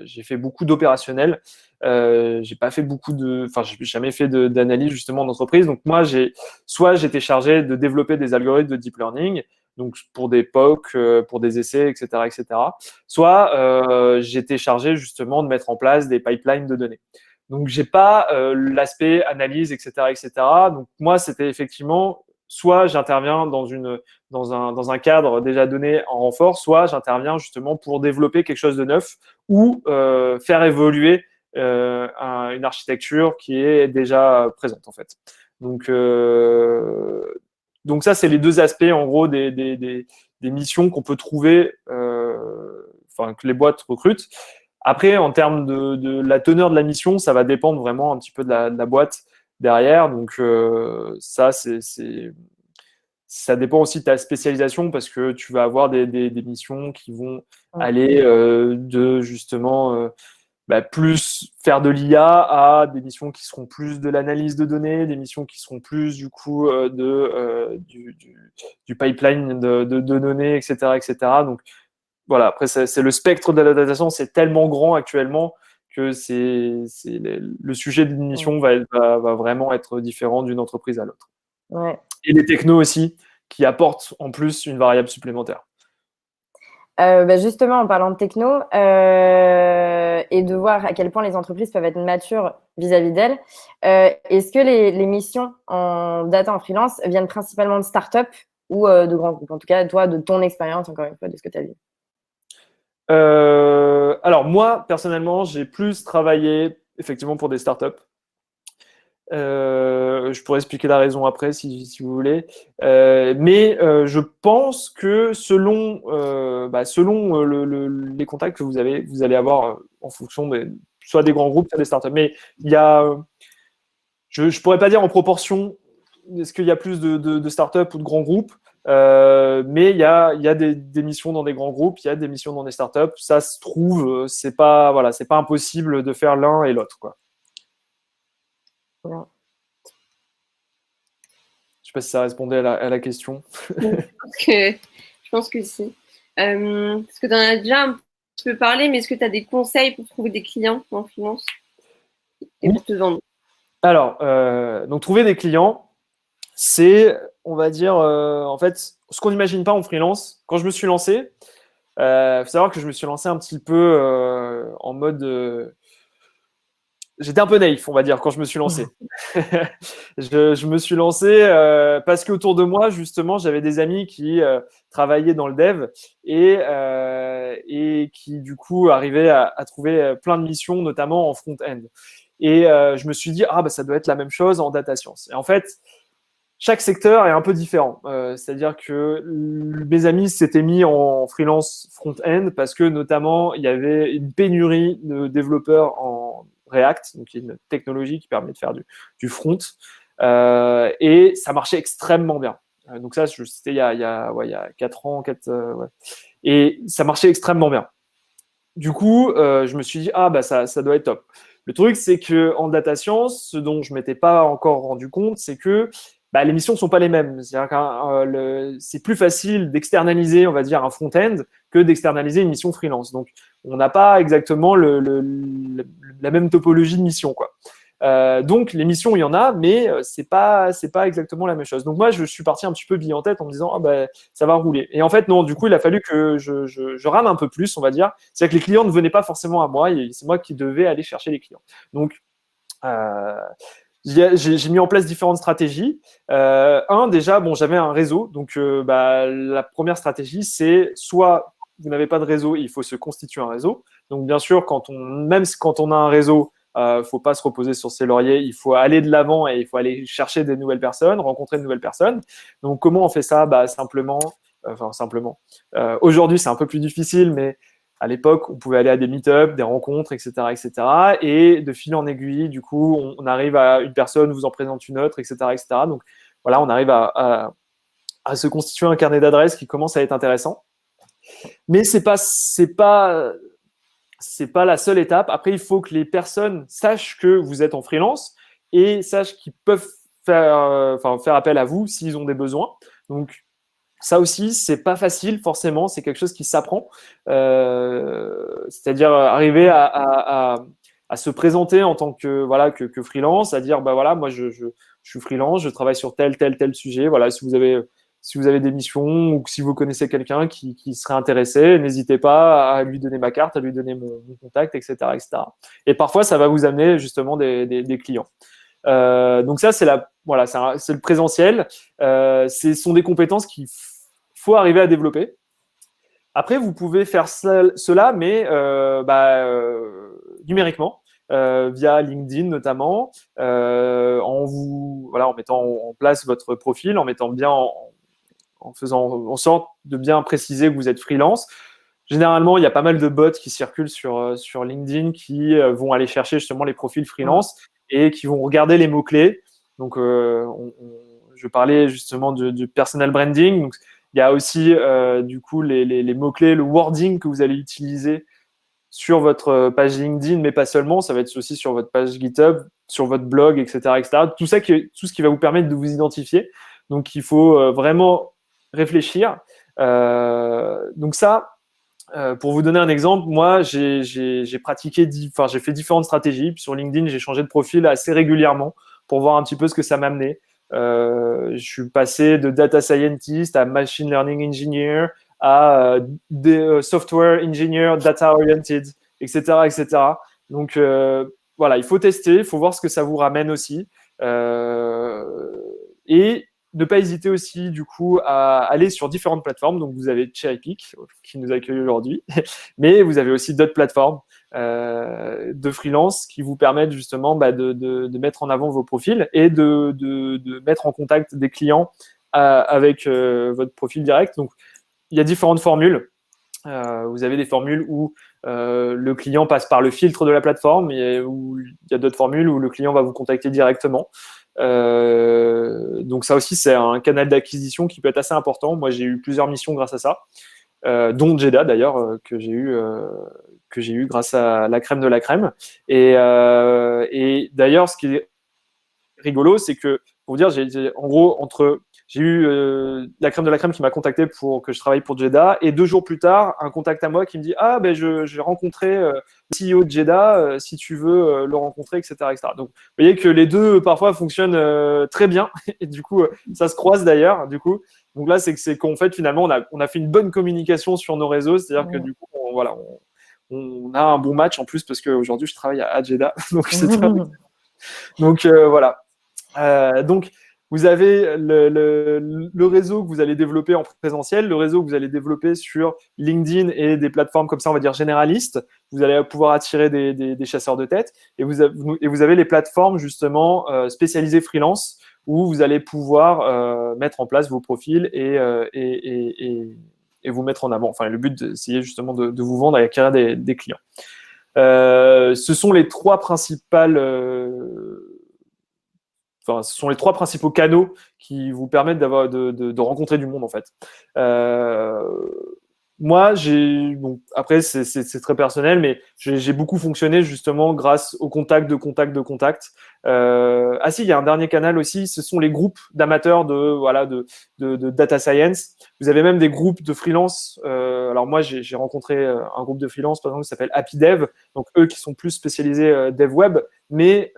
j'ai fait beaucoup d'opérationnel, j'ai pas fait j'ai jamais fait d'analyse justement d'entreprise. Donc moi, j'étais chargé de développer des algorithmes de deep learning, donc pour des POC, pour des essais, etc., soit j'étais chargé justement de mettre en place des pipelines de données. Donc j'ai pas l'aspect analyse, etc. Donc moi, c'était effectivement soit j'interviens dans un cadre déjà donné en renfort, soit j'interviens justement pour développer quelque chose de neuf ou faire évoluer une architecture qui est déjà présente en fait. Donc ça, c'est les deux aspects en gros des missions qu'on peut trouver, que les boîtes recrutent. Après, en termes de la teneur de la mission, ça va dépendre vraiment un petit peu de la boîte derrière. Donc ça dépend aussi de ta spécialisation parce que tu vas avoir des missions qui vont aller de justement plus faire de l'IA à des missions qui seront plus de l'analyse de données, des missions qui seront plus du coup du pipeline de données, etc. Donc voilà, après c'est le spectre de la data science, c'est tellement grand actuellement que le sujet d'une mission va vraiment être différent d'une entreprise à l'autre. Ouais. Et les technos aussi, qui apportent en plus une variable supplémentaire. Justement, en parlant de techno et de voir à quel point les entreprises peuvent être matures vis-à-vis d'elles, est-ce que les missions en data en freelance viennent principalement de start-up ou de grands groupes? En tout cas, toi, de ton expérience, encore une fois, de ce que tu as vu. Alors moi, personnellement, j'ai plus travaillé effectivement pour des startups. Je pourrais expliquer la raison après si vous voulez. Mais je pense que selon les contacts que vous allez avoir en fonction soit des grands groupes, soit des startups. Mais je pourrais pas dire en proportion est-ce qu'il y a plus de startups ou de grands groupes? Mais il y a des missions dans des grands groupes, il y a des missions dans des startups. Ça se trouve, c'est pas impossible de faire l'un et l'autre, quoi. Voilà. Je sais pas si ça répondait à la question. Je pense que si. Parce que tu en as déjà un petit peu parlé, mais est-ce que tu as des conseils pour trouver des clients en finance et pour te vendre? Alors, donc trouver des clients, c'est, on va dire, en fait, ce qu'on n'imagine pas en freelance. Quand je me suis lancé, faut savoir que je me suis lancé un petit peu en mode j'étais un peu naïf, on va dire, quand je me suis lancé. Je me suis lancé parce qu'autour de moi, justement, j'avais des amis qui travaillaient dans le dev et qui, du coup, arrivaient à trouver plein de missions, notamment en front-end. Et je me suis dit, ah, bah, ça doit être la même chose en data science. Et en fait, chaque secteur est un peu différent. C'est-à-dire que mes amis s'étaient mis en freelance front-end parce que, notamment, il y avait une pénurie de développeurs en React, donc une technologie qui permet de faire du front. Et ça marchait extrêmement bien. Donc ça, c'était il y a 4 ans. Ouais. Et ça marchait extrêmement bien. Du coup, je me suis dit, ah, bah, ça doit être top. Le truc, c'est qu'en data science, ce dont je ne m'étais pas encore rendu compte, c'est que bah, les missions ne sont pas les mêmes. C'est-à-dire que c'est plus facile d'externaliser, on va dire, un front-end que d'externaliser une mission freelance. Donc, on n'a pas exactement la même topologie de mission, quoi. Donc, les missions, il y en a, mais c'est pas exactement la même chose. Donc, moi, je suis parti un petit peu bille en tête en me disant, ah, bah, ça va rouler. Et en fait, non, du coup, il a fallu que je rame un peu plus, on va dire. C'est-à-dire que les clients ne venaient pas forcément à moi, c'est moi qui devais aller chercher les clients. Donc, j'ai mis en place différentes stratégies. Déjà, bon, j'avais un réseau. Donc, bah, la première stratégie, c'est soit vous n'avez pas de réseau, il faut se constituer un réseau. Donc, bien sûr, même quand on a un réseau, faut pas se reposer sur ses lauriers. Il faut aller de l'avant et il faut aller chercher des nouvelles personnes, rencontrer de nouvelles personnes. Donc, comment on fait ça? Bah, simplement. Aujourd'hui, c'est un peu plus difficile, mais à l'époque, on pouvait aller à des meet-up, des rencontres, etc., etc. Et de fil en aiguille, du coup, on arrive à une personne, vous en présente une autre, etc., etc. Donc, voilà, on arrive à se constituer un carnet d'adresses qui commence à être intéressant. Mais c'est pas la seule étape. Après, il faut que les personnes sachent que vous êtes en freelance et sachent qu'ils peuvent faire appel à vous s'ils ont des besoins. Donc, ça aussi, c'est pas facile forcément. C'est quelque chose qui s'apprend. C'est-à-dire arriver à se présenter en tant que freelance, à dire bah voilà, moi je suis freelance, je travaille sur tel sujet. Voilà, si vous avez des missions ou si vous connaissez quelqu'un qui serait intéressé, n'hésitez pas à lui donner ma carte, à lui donner mon contact, etc., etc. Et parfois, ça va vous amener justement des clients. Donc ça, c'est le présentiel. Ce sont des compétences qu'il faut arriver à développer. Après, vous pouvez faire cela, mais numériquement, via LinkedIn notamment, en mettant en place votre profil, en mettant bien en faisant en sorte de bien préciser que vous êtes freelance. Généralement, il y a pas mal de bots qui circulent sur LinkedIn qui vont aller chercher justement les profils freelance et qui vont regarder les mots-clés. Donc, je parlais justement du personal branding. Donc, il y a aussi du coup les mots-clés, le wording que vous allez utiliser sur votre page LinkedIn, mais pas seulement. Ça va être aussi sur votre page GitHub, sur votre blog, etc., etc. Tout ce qui va vous permettre de vous identifier. Donc, il faut vraiment réfléchir. Donc ça, pour vous donner un exemple, moi, j'ai fait différentes stratégies. Puis sur LinkedIn, j'ai changé de profil assez régulièrement pour voir un petit peu ce que ça m'amenait. Je suis passé de data scientist à machine learning engineer à software engineer, data oriented, etc., etc. Donc voilà, il faut tester, il faut voir ce que ça vous ramène aussi. Et ne pas hésiter aussi du coup à aller sur différentes plateformes. Donc vous avez Cherrypick qui nous accueille aujourd'hui, mais vous avez aussi d'autres plateformes de freelance qui vous permettent justement de mettre en avant vos profils et de mettre en contact des clients avec votre profil direct. Donc il y a différentes formules. Vous avez des formules où le client passe par le filtre de la plateforme où il y a d'autres formules où le client va vous contacter directement. Donc ça aussi, c'est un canal d'acquisition qui peut être assez important. Moi, j'ai eu plusieurs missions grâce à ça, dont Jeddah d'ailleurs, que j'ai eu grâce à la crème de la crème. Et d'ailleurs, ce qui est rigolo, c'est que, pour vous dire, en gros, j'ai eu la crème de la crème qui m'a contacté pour que je travaille pour Jeddah, et 2 jours plus tard, un contact à moi qui me dit ah ben j'ai rencontré le CEO de Jeddah, si tu veux le rencontrer, etc., etc. Donc vous voyez que les deux parfois fonctionnent très bien, et du coup ça se croise d'ailleurs. Du coup, donc là c'est qu'en fait finalement on a fait une bonne communication sur nos réseaux, c'est-à-dire que du coup on a un bon match en plus parce qu'aujourd'hui je travaille à Jeddah, donc voilà. Donc, vous avez le réseau que vous allez développer en présentiel, le réseau que vous allez développer sur LinkedIn et des plateformes comme ça, on va dire généralistes. Vous allez pouvoir attirer des chasseurs de tête. Et vous avez les plateformes justement spécialisées freelance où vous allez pouvoir mettre en place vos profils et vous mettre en avant. Enfin, le but, c'est justement de vous vendre et acquérir des clients. Ce sont les trois principaux canaux qui vous permettent de rencontrer du monde en fait. Moi, après c'est très personnel, mais j'ai beaucoup fonctionné justement grâce aux contacts de contacts. Ah si, il y a un dernier canal aussi, ce sont les groupes d'amateurs de data science. Vous avez même des groupes de freelance. Alors moi, j'ai rencontré un groupe de freelance par exemple qui s'appelle Happy Dev, donc eux qui sont plus spécialisés dev web, mais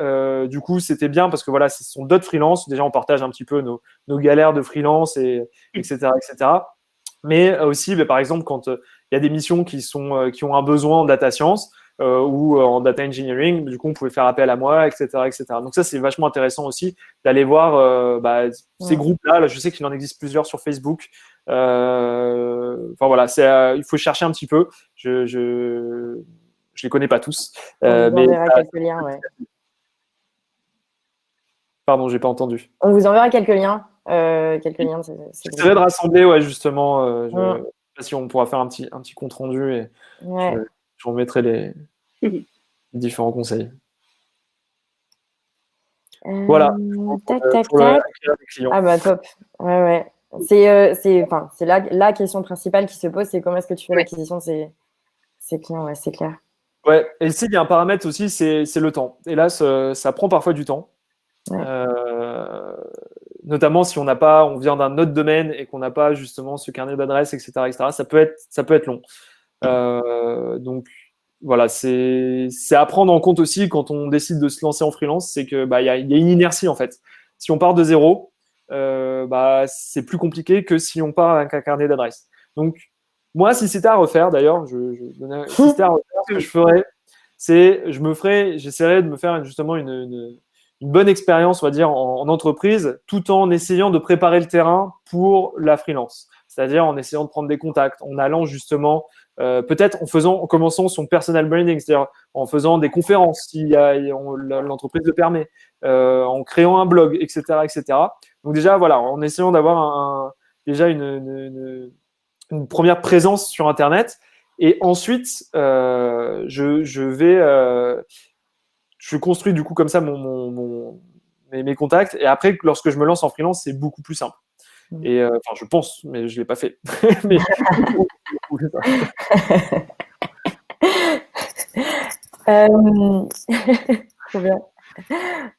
du coup c'était bien parce que voilà, ce sont d'autres freelances. Déjà, on partage un petit peu nos galères de freelance etc., etc. Mais aussi, par exemple, quand il y a des missions qui ont un besoin en data science ou en data engineering, du coup, on pouvait faire appel à moi, etc., etc. Donc ça, c'est vachement intéressant aussi d'aller voir ces groupes-là. Là, je sais qu'il en existe plusieurs sur Facebook. Enfin voilà, il faut chercher un petit peu. Je les connais pas tous. On vous enverra quelques liens, ouais. Pardon, j'ai pas entendu. On vous enverra quelques liens. J'essaierai de rassembler, ouais, justement. Je sais pas si on pourra faire un petit compte rendu et je remettrai les différents conseils. Voilà. Tac. Ah bah top. Ouais. C'est la question principale qui se pose, c'est comment est-ce que tu fais l'acquisition de ces clients, ouais, c'est clair. Ouais, et ici, il y a un paramètre aussi, c'est le temps. Et là, ça prend parfois du temps. Ouais. Notamment si on vient d'un autre domaine et qu'on n'a pas justement ce carnet d'adresses, etc., ça peut être long. Donc voilà, c'est à prendre en compte aussi quand on décide de se lancer en freelance, c'est que y a une inertie en fait. Si on part de zéro, c'est plus compliqué que si on part avec un carnet d'adresses. Donc moi, si c'était à refaire, d'ailleurs, si c'était à refaire, ce que je ferais, j'essaierais de me faire justement une bonne expérience, on va dire, en entreprise, tout en essayant de préparer le terrain pour la freelance. C'est-à-dire en essayant de prendre des contacts, en allant justement, peut-être en commençant son personal branding, c'est-à-dire en faisant des conférences, si l'entreprise le permet, en créant un blog, etc., etc. Donc déjà, voilà, en essayant d'avoir déjà une première présence sur Internet. Et ensuite, je construis du coup comme ça mes contacts. Et après, lorsque je me lance en freelance, c'est beaucoup plus simple. Et je pense, mais je ne l'ai pas fait. Mais... Trop bien.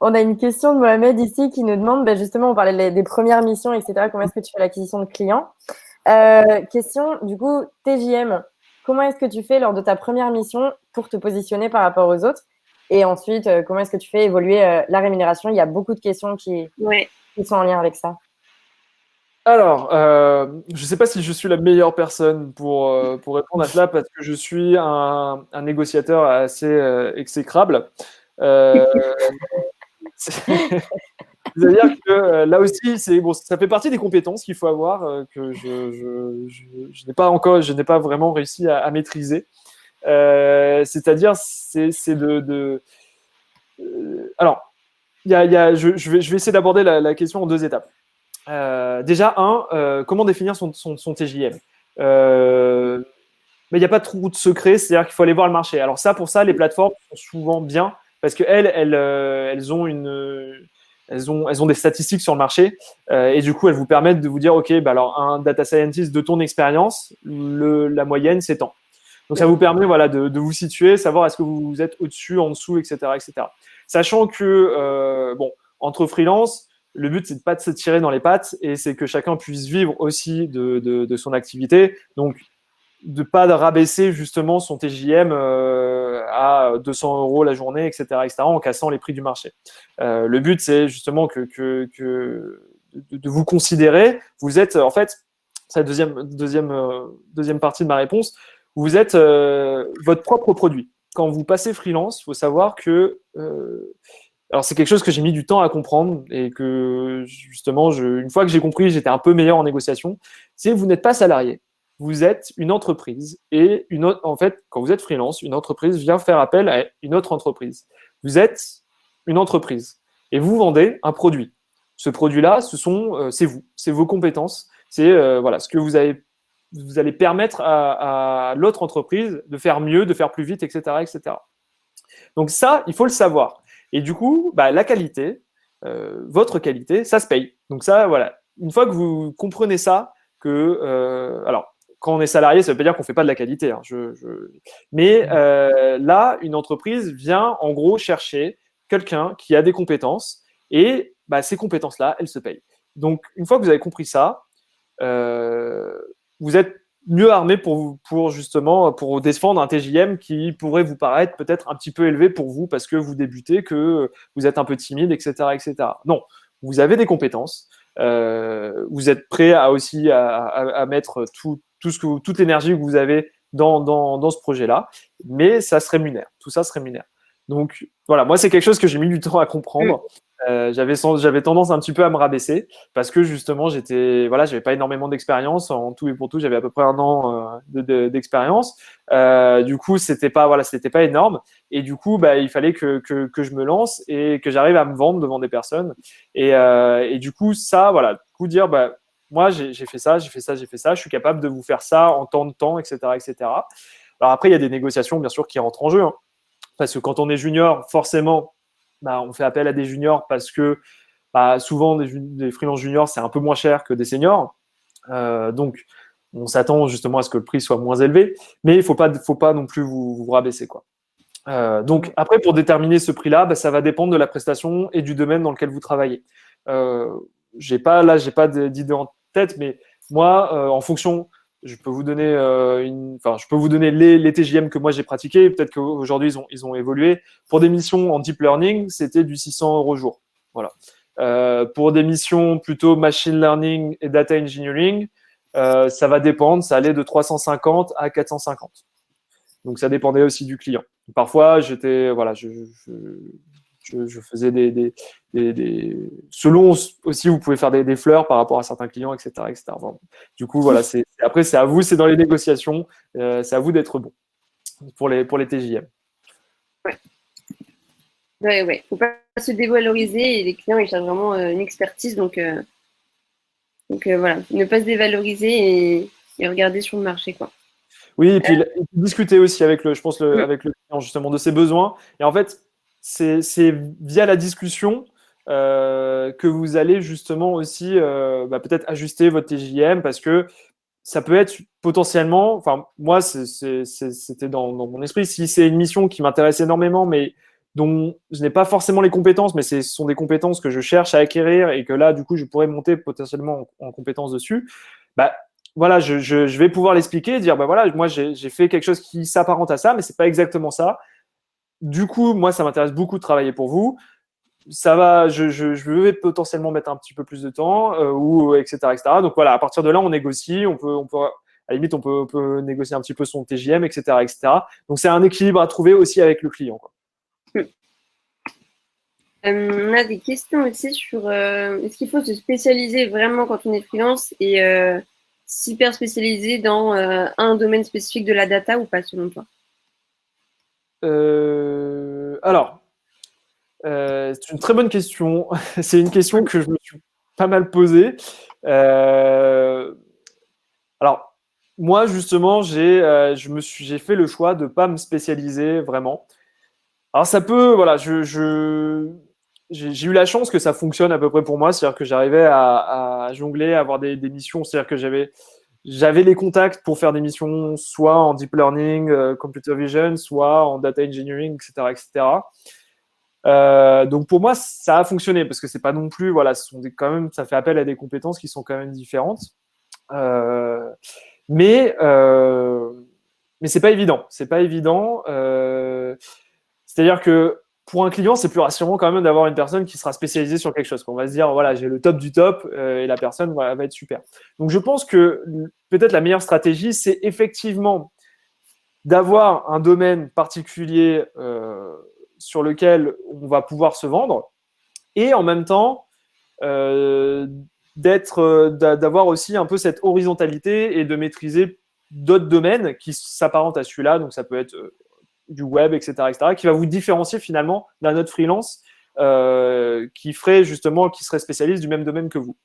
On a une question de Mohamed ici qui nous demande, justement, on parlait des premières missions, etc. Comment est-ce que tu fais l'acquisition de clients? Question, du coup, TJM. Comment est-ce que tu fais lors de ta première mission pour te positionner par rapport aux autres? Et ensuite, comment est-ce que tu fais évoluer la rémunération? Il y a beaucoup de questions qui sont en lien avec ça. Alors, je ne sais pas si je suis la meilleure personne pour répondre à cela parce que je suis un négociateur assez exécrable. C'est-à-dire que là aussi, ça fait partie des compétences qu'il faut avoir que je n'ai pas vraiment réussi à maîtriser. C'est-à-dire, alors, je vais essayer d'aborder la question en 2 étapes. Déjà, comment définir son TJM? mais il n'y a pas trop de secret, c'est-à-dire qu'il faut aller voir le marché. Alors ça, pour ça, les plateformes sont souvent bien parce qu'elles ont des statistiques sur le marché et du coup, elles vous permettent de vous dire, OK, bah alors un data scientist de ton expérience, la moyenne, c'est tant. Donc, ça vous permet voilà, de vous situer, savoir est-ce que vous êtes au-dessus, en dessous, etc. etc. Sachant que, bon, entre freelance, le but, c'est de pas de se tirer dans les pattes et c'est que chacun puisse vivre aussi de son activité. Donc, de pas de rabaisser justement son TJM à 200 € la journée, etc., en cassant les prix du marché. Le but, c'est justement de vous considérer. Vous êtes, en fait, c'est la deuxième partie de ma réponse, vous êtes votre propre produit. Quand vous passez freelance, il faut savoir que alors c'est quelque chose que j'ai mis du temps à comprendre et que justement, une fois que j'ai compris, j'étais un peu meilleur en négociation. C'est que vous n'êtes pas salarié, vous êtes une entreprise et en fait, quand vous êtes freelance, une entreprise vient faire appel à une autre entreprise. Vous êtes une entreprise et vous vendez un produit. Ce produit-là, c'est vous, c'est vos compétences, c'est voilà ce que vous allez permettre à l'autre entreprise de faire mieux, de faire plus vite, etc., etc. Donc ça, il faut le savoir. Et du coup, bah, la qualité, votre qualité, ça se paye. Donc ça, voilà. Une fois que vous comprenez ça, alors, quand on est salarié, ça ne veut pas dire qu'on ne fait pas de la qualité. Hein, mais là, une entreprise vient en gros chercher quelqu'un qui a des compétences et bah, ces compétences-là, elles se payent. Donc, une fois que vous avez compris ça, vous êtes mieux armé pour justement pour défendre un TJM qui pourrait vous paraître peut-être un petit peu élevé pour vous parce que vous débutez, que vous êtes un peu timide, etc., etc. Non, vous avez des compétences, vous êtes prêt à mettre toute l'énergie que vous avez dans ce projet-là, mais ça se rémunère, tout ça se rémunère. Donc voilà, moi c'est quelque chose que j'ai mis du temps à comprendre. J'avais tendance un petit peu à me rabaisser parce que justement j'avais pas énormément d'expérience en tout et pour tout, j'avais à peu près un an d'expérience. Du coup c'était pas énorme et du coup bah, il fallait que je me lance et que j'arrive à me vendre devant des personnes et du coup ça voilà, du coup dire bah moi j'ai fait ça, je suis capable de vous faire ça en tant de temps, etc., etc. Alors après il y a des négociations bien sûr qui rentrent en jeu hein, parce que quand on est junior forcément bah, on fait appel à des juniors parce que bah, souvent des freelances juniors, c'est un peu moins cher que des seniors. Donc, on s'attend justement à ce que le prix soit moins élevé, mais il ne faut pas non plus vous rabaisser. Quoi. Donc, après, pour déterminer ce prix-là, bah, ça va dépendre de la prestation et du domaine dans lequel vous travaillez. J'ai pas d'idée en tête, mais moi, en fonction, je peux vous donner les TJM que moi j'ai pratiqués. Peut-être qu'aujourd'hui ils ont évolué. Pour des missions en deep learning, c'était du 600 € jour. Voilà. Pour des missions plutôt machine learning et data engineering, ça va dépendre. Ça allait de 350 à 450. Donc ça dépendait aussi du client. Parfois, je faisais selon aussi, vous pouvez faire des fleurs par rapport à certains clients, etc., etc. Bon. Du coup, voilà, après, c'est à vous, c'est dans les négociations, c'est à vous d'être bon pour les TJM. Ouais. Faut pas se dévaloriser et les clients, ils cherchent vraiment une expertise. Donc voilà, ne pas se dévaloriser et regarder sur le marché, quoi. Oui, et puis discuter aussi avec avec le client justement de ses besoins. Et en fait, c'est via la discussion que vous allez justement aussi peut-être ajuster votre TJM parce que ça peut être potentiellement, enfin moi c'était dans mon esprit, si c'est une mission qui m'intéresse énormément mais dont je n'ai pas forcément les compétences, mais ce sont des compétences que je cherche à acquérir et que là du coup je pourrais monter potentiellement en compétences dessus, bah voilà, je vais pouvoir l'expliquer et dire bah voilà, moi j'ai fait quelque chose qui s'apparente à ça, mais c'est pas exactement ça. Du coup, moi ça m'intéresse beaucoup de travailler pour vous. Ça va, je vais potentiellement mettre un petit peu plus de temps, ou etc., etc. Donc voilà, à partir de là, on négocie, on peut à la limite, on peut négocier un petit peu son TJM, etc., etc. Donc c'est un équilibre à trouver aussi avec le client. Quoi. On a des questions aussi sur est-ce qu'il faut se spécialiser vraiment quand on est freelance et s'hyper spécialiser dans un domaine spécifique de la data ou pas selon toi? Alors, c'est une très bonne question. C'est une question que je me suis pas mal posée. Alors, moi, justement, j'ai fait le choix de ne pas me spécialiser vraiment. Alors, ça peut, voilà, j'ai eu la chance que ça fonctionne à peu près pour moi, c'est-à-dire que j'arrivais à jongler, à avoir des missions, c'est-à-dire que j'avais les contacts pour faire des missions soit en deep learning, computer vision, soit en data engineering, etc., etc. Donc pour moi, ça a fonctionné parce que c'est pas non plus, voilà, quand même, ça fait appel à des compétences qui sont quand même différentes. Euh, mais mais c'est pas évident. C'est pas évident. C'est-à-dire que pour un client, c'est plus rassurant quand même d'avoir une personne qui sera spécialisée sur quelque chose. On va se dire, voilà, j'ai le top du top et la personne voilà, va être super. Donc je pense que peut-être la meilleure stratégie, c'est effectivement d'avoir un domaine particulier sur lequel on va pouvoir se vendre et en même temps d'avoir aussi un peu cette horizontalité et de maîtriser d'autres domaines qui s'apparentent à celui-là. Donc ça peut être du web, etc., qui va vous différencier finalement d'un autre freelance qui serait spécialiste du même domaine que vous.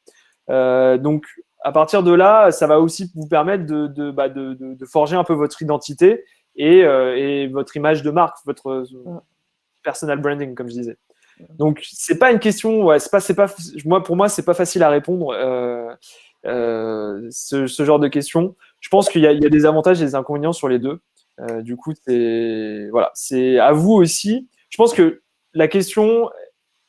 Donc, à partir de là, ça va aussi vous permettre de forger un peu votre identité et votre image de marque, votre personal branding, comme je disais. Donc, c'est pas une question, ouais, pour moi, c'est pas facile à répondre, ce genre de questions. Je pense qu'il y a des avantages et des inconvénients sur les deux. Du coup, c'est à vous aussi. Je pense que la question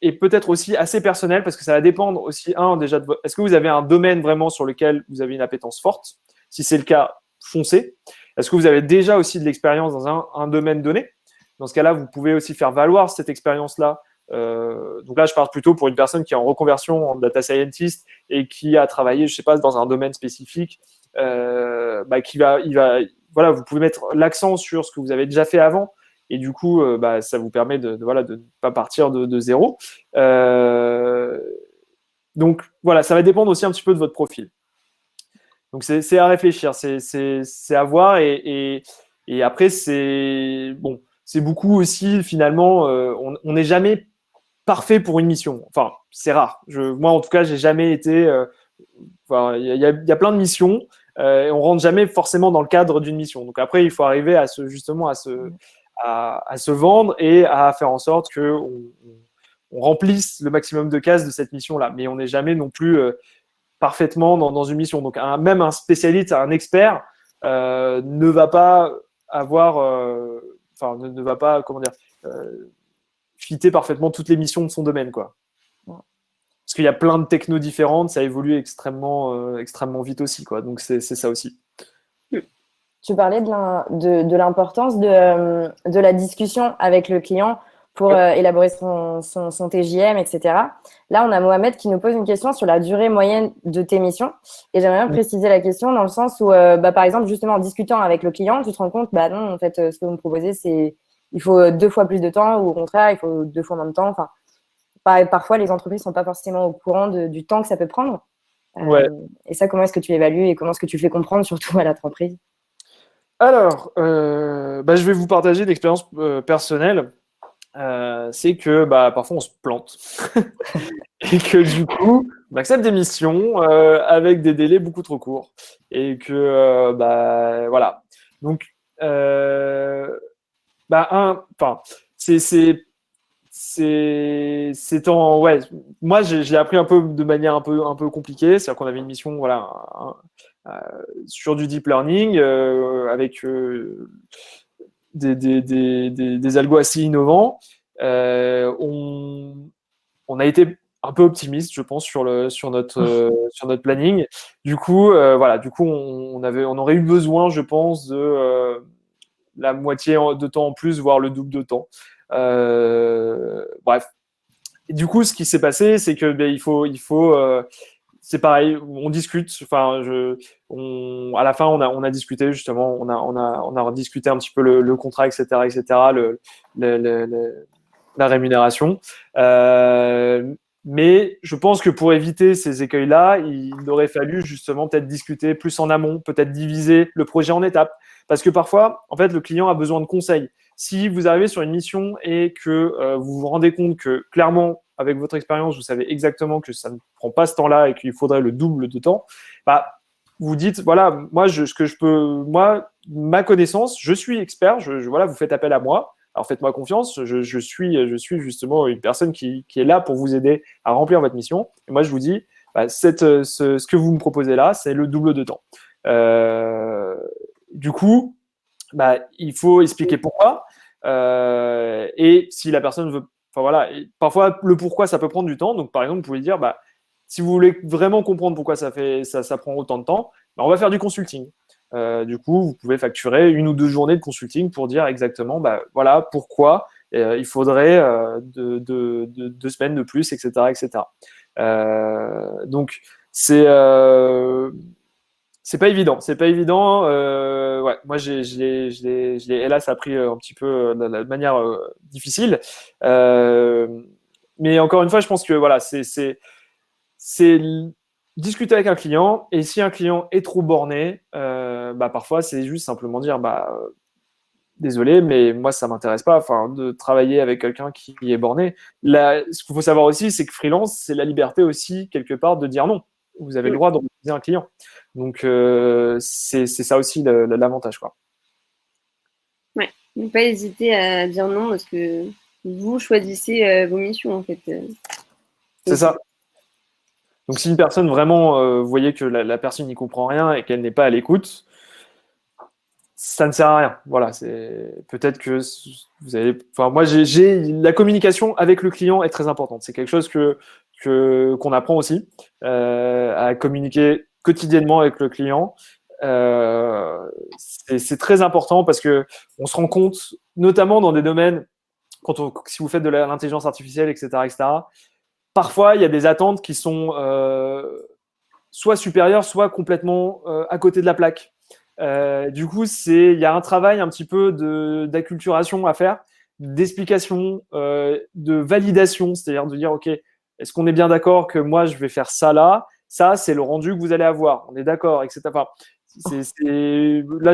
est peut-être aussi assez personnelle parce que ça va dépendre aussi, déjà, est-ce que vous avez un domaine vraiment sur lequel vous avez une appétence forte? Si c'est le cas, foncez. Est-ce que vous avez déjà aussi de l'expérience dans un domaine donné? Dans ce cas-là, vous pouvez aussi faire valoir cette expérience-là. Donc là, je parle plutôt pour une personne qui est en reconversion en data scientist et qui a travaillé, je sais pas, dans un domaine spécifique, voilà, vous pouvez mettre l'accent sur ce que vous avez déjà fait avant et du coup, ça vous permet de ne pas partir de zéro. Donc voilà, ça va dépendre aussi un petit peu de votre profil. Donc c'est à réfléchir, c'est à voir et après c'est beaucoup aussi finalement, on n'est jamais parfait pour une mission. Enfin, c'est rare. Moi, en tout cas, j'ai jamais été. Il y a plein de missions et on rentre jamais forcément dans le cadre d'une mission. Donc après, il faut arriver à se vendre et à faire en sorte que on remplisse le maximum de cases de cette mission-là. Mais on n'est jamais non plus parfaitement dans une mission. Donc même un spécialiste, un expert ne va pas avoir, ne va pas, comment dire, fitter parfaitement toutes les missions de son domaine, quoi. Parce qu'il y a plein de technos différentes, ça évolue extrêmement vite aussi, quoi. Donc c'est ça aussi. Tu parlais de l'importance de la discussion avec le client pour élaborer son TJM, etc. Là, on a Mohamed qui nous pose une question sur la durée moyenne de tes missions. Et j'aimerais bien préciser la question dans le sens où, par exemple, justement, en discutant avec le client, tu te rends compte, non, en fait, ce que vous me proposez, il faut 2 fois plus de temps ou au contraire, il faut 2 fois moins de temps. Enfin, parfois, les entreprises ne sont pas forcément au courant du temps que ça peut prendre. Ouais. Et ça, comment est-ce que tu évalues et comment est-ce que tu fais comprendre surtout à l'entreprise? Alors, je vais vous partager une expérience personnelle. C'est que parfois on se plante et que du coup on accepte des missions avec des délais beaucoup trop courts et que voilà. Donc moi j'ai appris un peu de manière un peu compliquée, c'est-à-dire qu'on avait une mission sur du deep learning avec des algos assez innovants. On a été un peu optimiste, je pense, sur notre planning. Du coup, on aurait eu besoin, je pense, de la moitié de temps en plus, voire le double de temps. Bref. Et du coup, ce qui s'est passé, c'est que il faut c'est pareil, on discute. Enfin, à la fin, on a discuté justement, on a discuté un petit peu le contrat, etc., la rémunération. Mais je pense que pour éviter ces écueils-là, il aurait fallu justement peut-être discuter plus en amont, peut-être diviser le projet en étapes, parce que parfois, en fait, le client a besoin de conseils. Si vous arrivez sur une mission et que vous vous rendez compte que clairement, avec votre expérience, vous savez exactement que ça ne prend pas ce temps-là et qu'il faudrait le double de temps, vous dites, voilà, moi, ma connaissance, je suis expert, voilà, vous faites appel à moi. Alors faites-moi confiance, je suis justement une personne qui est là pour vous aider à remplir votre mission. Et moi, je vous dis, bah, ce que vous me proposez là, c'est le double de temps. Du coup, bah, il faut expliquer pourquoi. Et si la personne veut, enfin voilà, parfois le pourquoi ça peut prendre du temps. Donc par exemple, vous pouvez dire, bah, si vous voulez vraiment comprendre pourquoi ça prend autant de temps, bah, on va faire du consulting. Du coup, vous pouvez facturer 1 ou 2 journées de consulting pour dire exactement, bah, voilà, pourquoi il faudrait 2 semaines de plus, etc., etc. Donc c'est pas évident, c'est pas évident. Ouais, moi, je l'ai hélas appris un petit peu de manière difficile. Euh, mais encore une fois, je pense que voilà, c'est discuter avec un client. Et si un client est trop borné, bah parfois c'est juste simplement dire, bah désolé, mais moi ça m'intéresse pas. Enfin, de travailler avec quelqu'un qui est borné. Là, ce qu'il faut savoir aussi, c'est que freelance, c'est la liberté aussi quelque part de dire non. Vous avez le droit de refuser un client. Donc, c'est ça aussi l'avantage, quoi. Ouais, ne pas hésiter à dire non parce que vous choisissez vos missions en fait. C'est ça. Donc, si une personne vraiment, vous voyez que la personne n'y comprend rien et qu'elle n'est pas à l'écoute, ça ne sert à rien. Voilà, c'est peut-être que vous avez. Enfin, moi, la communication avec le client est très importante. C'est quelque chose qu'on apprend aussi à communiquer quotidiennement avec le client. C'est très important parce que on se rend compte, notamment dans des domaines, si vous faites de l'intelligence artificielle, etc., etc., parfois il y a des attentes qui sont soit supérieures, soit complètement à côté de la plaque. Du coup, il y a un travail un petit peu d'acculturation à faire, d'explication, de validation, c'est-à-dire de dire, OK, est-ce qu'on est bien d'accord que moi, je vais faire ça là? Ça, c'est le rendu que vous allez avoir. On est d'accord, etc. Enfin, là,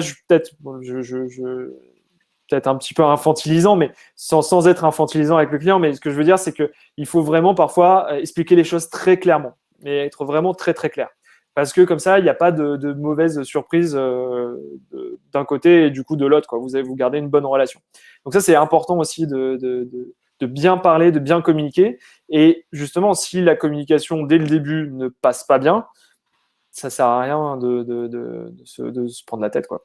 peut-être un petit peu infantilisant, mais sans être infantilisant avec le client. Mais ce que je veux dire, c'est qu'il faut vraiment parfois expliquer les choses très clairement, mais être vraiment très, très clair. Parce que comme ça, il n'y a pas de mauvaise surprise d'un côté et du coup de l'autre. Vous gardez une bonne relation. Donc ça, c'est important aussi de bien parler, de bien communiquer. Et justement, si la communication dès le début ne passe pas bien, ça ne sert à rien de se prendre la tête, quoi.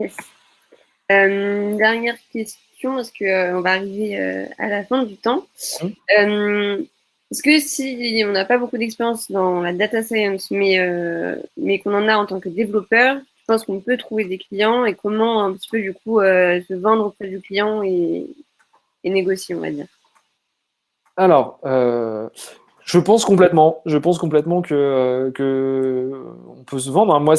Yes. Dernière question, parce qu'on va arriver à la fin du temps. Est-ce que si on n'a pas beaucoup d'expérience dans la data science, mais qu'on en a en tant que développeur, je pense qu'on peut trouver des clients et comment un petit peu du coup se vendre auprès du client et négocier, on va dire. Alors, je pense complètement. Je pense complètement que on peut se vendre. Moi,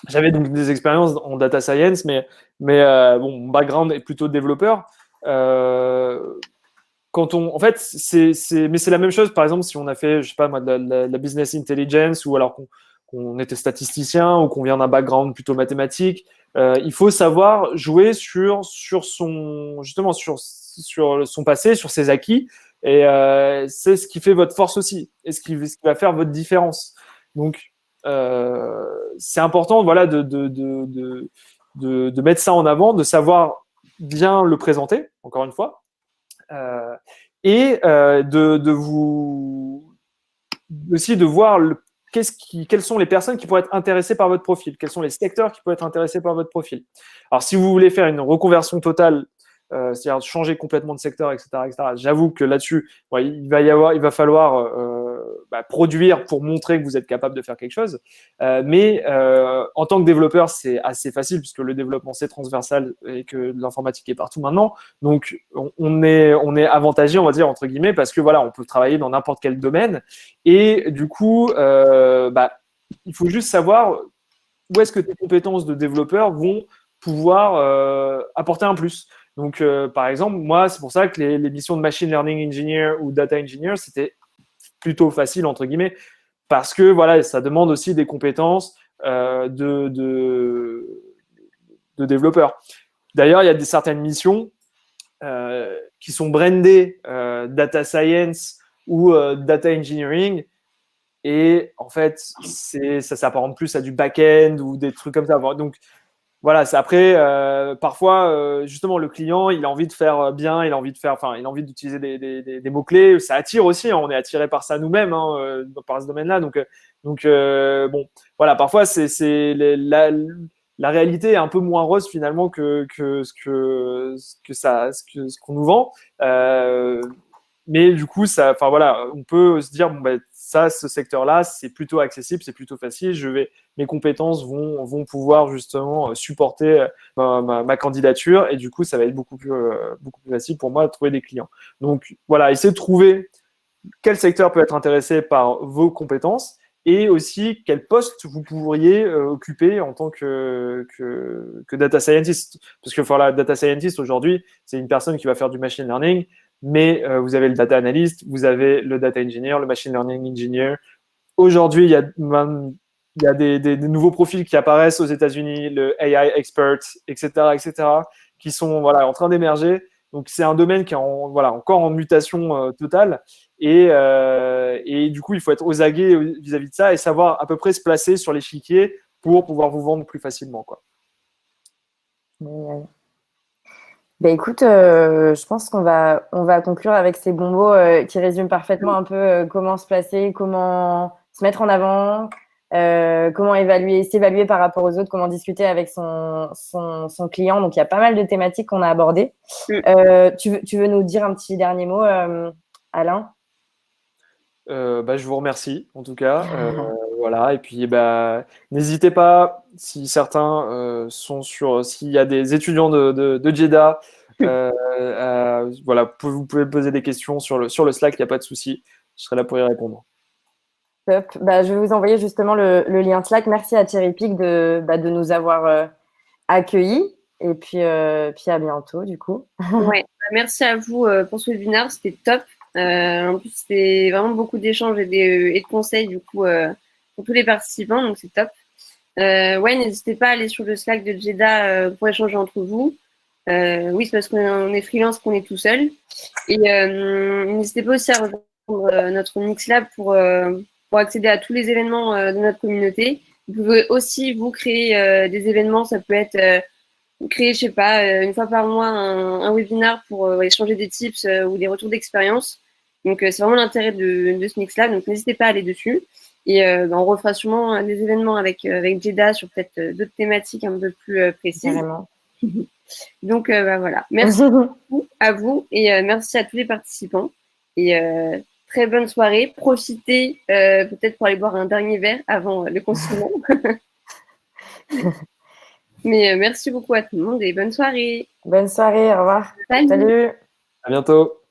j'avais donc des expériences en data science, mais bon, mon background est plutôt développeur. En fait, mais c'est la même chose. Par exemple, si on a fait, je sais pas moi, de la business intelligence ou alors qu'on était statisticien ou qu'on vient d'un background plutôt mathématique, il faut savoir jouer sur son passé, sur ses acquis, et c'est ce qui fait votre force aussi, et ce qui va faire votre différence. Donc, c'est important, voilà, de mettre ça en avant, de savoir bien le présenter, encore une fois, et aussi de voir quelles sont les personnes qui pourraient être intéressées par votre profil, quels sont les secteurs qui pourraient être intéressés par votre profil. Alors, si vous voulez faire une reconversion totale, c'est-à-dire changer complètement de secteur, etc., etc., j'avoue que là-dessus, il va falloir produire pour montrer que vous êtes capable de faire quelque chose. Mais en tant que développeur, c'est assez facile puisque le développement, c'est transversal et que l'informatique est partout maintenant. Donc, on est avantagé, on va dire, entre guillemets, parce que voilà, on peut travailler dans n'importe quel domaine. Et du coup, il faut juste savoir où est-ce que tes compétences de développeur vont pouvoir apporter un plus. Donc, par exemple, moi, c'est pour ça que les missions de machine learning engineer ou data engineer, c'était plutôt facile, entre guillemets, parce que voilà, ça demande aussi des compétences de développeurs. D'ailleurs, il y a certaines missions qui sont brandées data science ou data engineering. Et en fait, ça s'apparente plus à du back-end ou des trucs comme ça. Donc, voilà, c'est après, parfois, justement, le client, il a envie de faire bien, il a envie d'utiliser des mots-clés. Ça attire aussi, hein, on est attiré par ça nous-mêmes, hein, par ce domaine-là. Bon, voilà, parfois, la réalité est un peu moins rose finalement que ce qu'on nous vend. Mais du coup, enfin voilà, on peut se dire, bon, ben, ça, ce secteur-là, c'est plutôt accessible, c'est plutôt facile. Mes compétences vont pouvoir justement supporter ma candidature et du coup, ça va être beaucoup plus facile pour moi de trouver des clients. Donc voilà, essayez de trouver quel secteur peut être intéressé par vos compétences et aussi quel poste vous pourriez occuper en tant que data scientist. Parce que voilà, data scientist aujourd'hui, c'est une personne qui va faire du machine learning, mais vous avez le data analyst, vous avez le data engineer, le machine learning engineer. Aujourd'hui, il y a des nouveaux profils qui apparaissent aux États-Unis, le AI expert, etc., qui sont voilà, en train d'émerger. Donc, c'est un domaine qui est encore en mutation totale. Et du coup, il faut être aux aguets vis-à-vis de ça et savoir à peu près se placer sur l'échiquier pour pouvoir vous vendre plus facilement, quoi. Ben écoute, je pense on va conclure avec ces bons mots qui résument parfaitement un peu comment se placer, comment se mettre en avant, comment s'évaluer par rapport aux autres, comment discuter avec son client. Donc, il y a pas mal de thématiques qu'on a abordées. Tu veux nous dire un petit dernier mot, Alain? Je vous remercie en tout cas. Voilà, et puis n'hésitez pas si certains s'il y a des étudiants de Jeddah, voilà, vous pouvez poser des questions sur le Slack, il n'y a pas de souci, je serai là pour y répondre. Top. Je vais vous envoyer justement le lien Slack. Merci à Thierry Pic de nous avoir accueillis. Et puis à bientôt, du coup. Ouais, merci à vous pour ce webinaire, c'était top. En plus, c'était vraiment beaucoup d'échanges et de conseils du coup pour tous les participants, donc c'est top. Ouais, n'hésitez pas à aller sur le Slack de Jeddah pour échanger entre vous. Oui, c'est parce qu'on est freelance qu'on est tout seul. Et n'hésitez pas aussi à rejoindre notre Mixlab pour accéder à tous les événements de notre communauté. Vous pouvez aussi vous créer des événements, ça peut être créer, je sais pas, une fois par mois un webinar pour échanger des tips ou des retours d'expérience. Donc, c'est vraiment l'intérêt de ce Mixlab. Donc, n'hésitez pas à aller dessus. Et on refera sûrement des événements avec Jeddah sur peut-être d'autres thématiques un peu plus précises. Carrément. Donc, voilà. Merci beaucoup à vous et merci à tous les participants. Et très bonne soirée. Profitez peut-être pour aller boire un dernier verre avant le confinement. Mais merci beaucoup à tout le monde et bonne soirée. Bonne soirée, au revoir. Salut. Salut. À bientôt.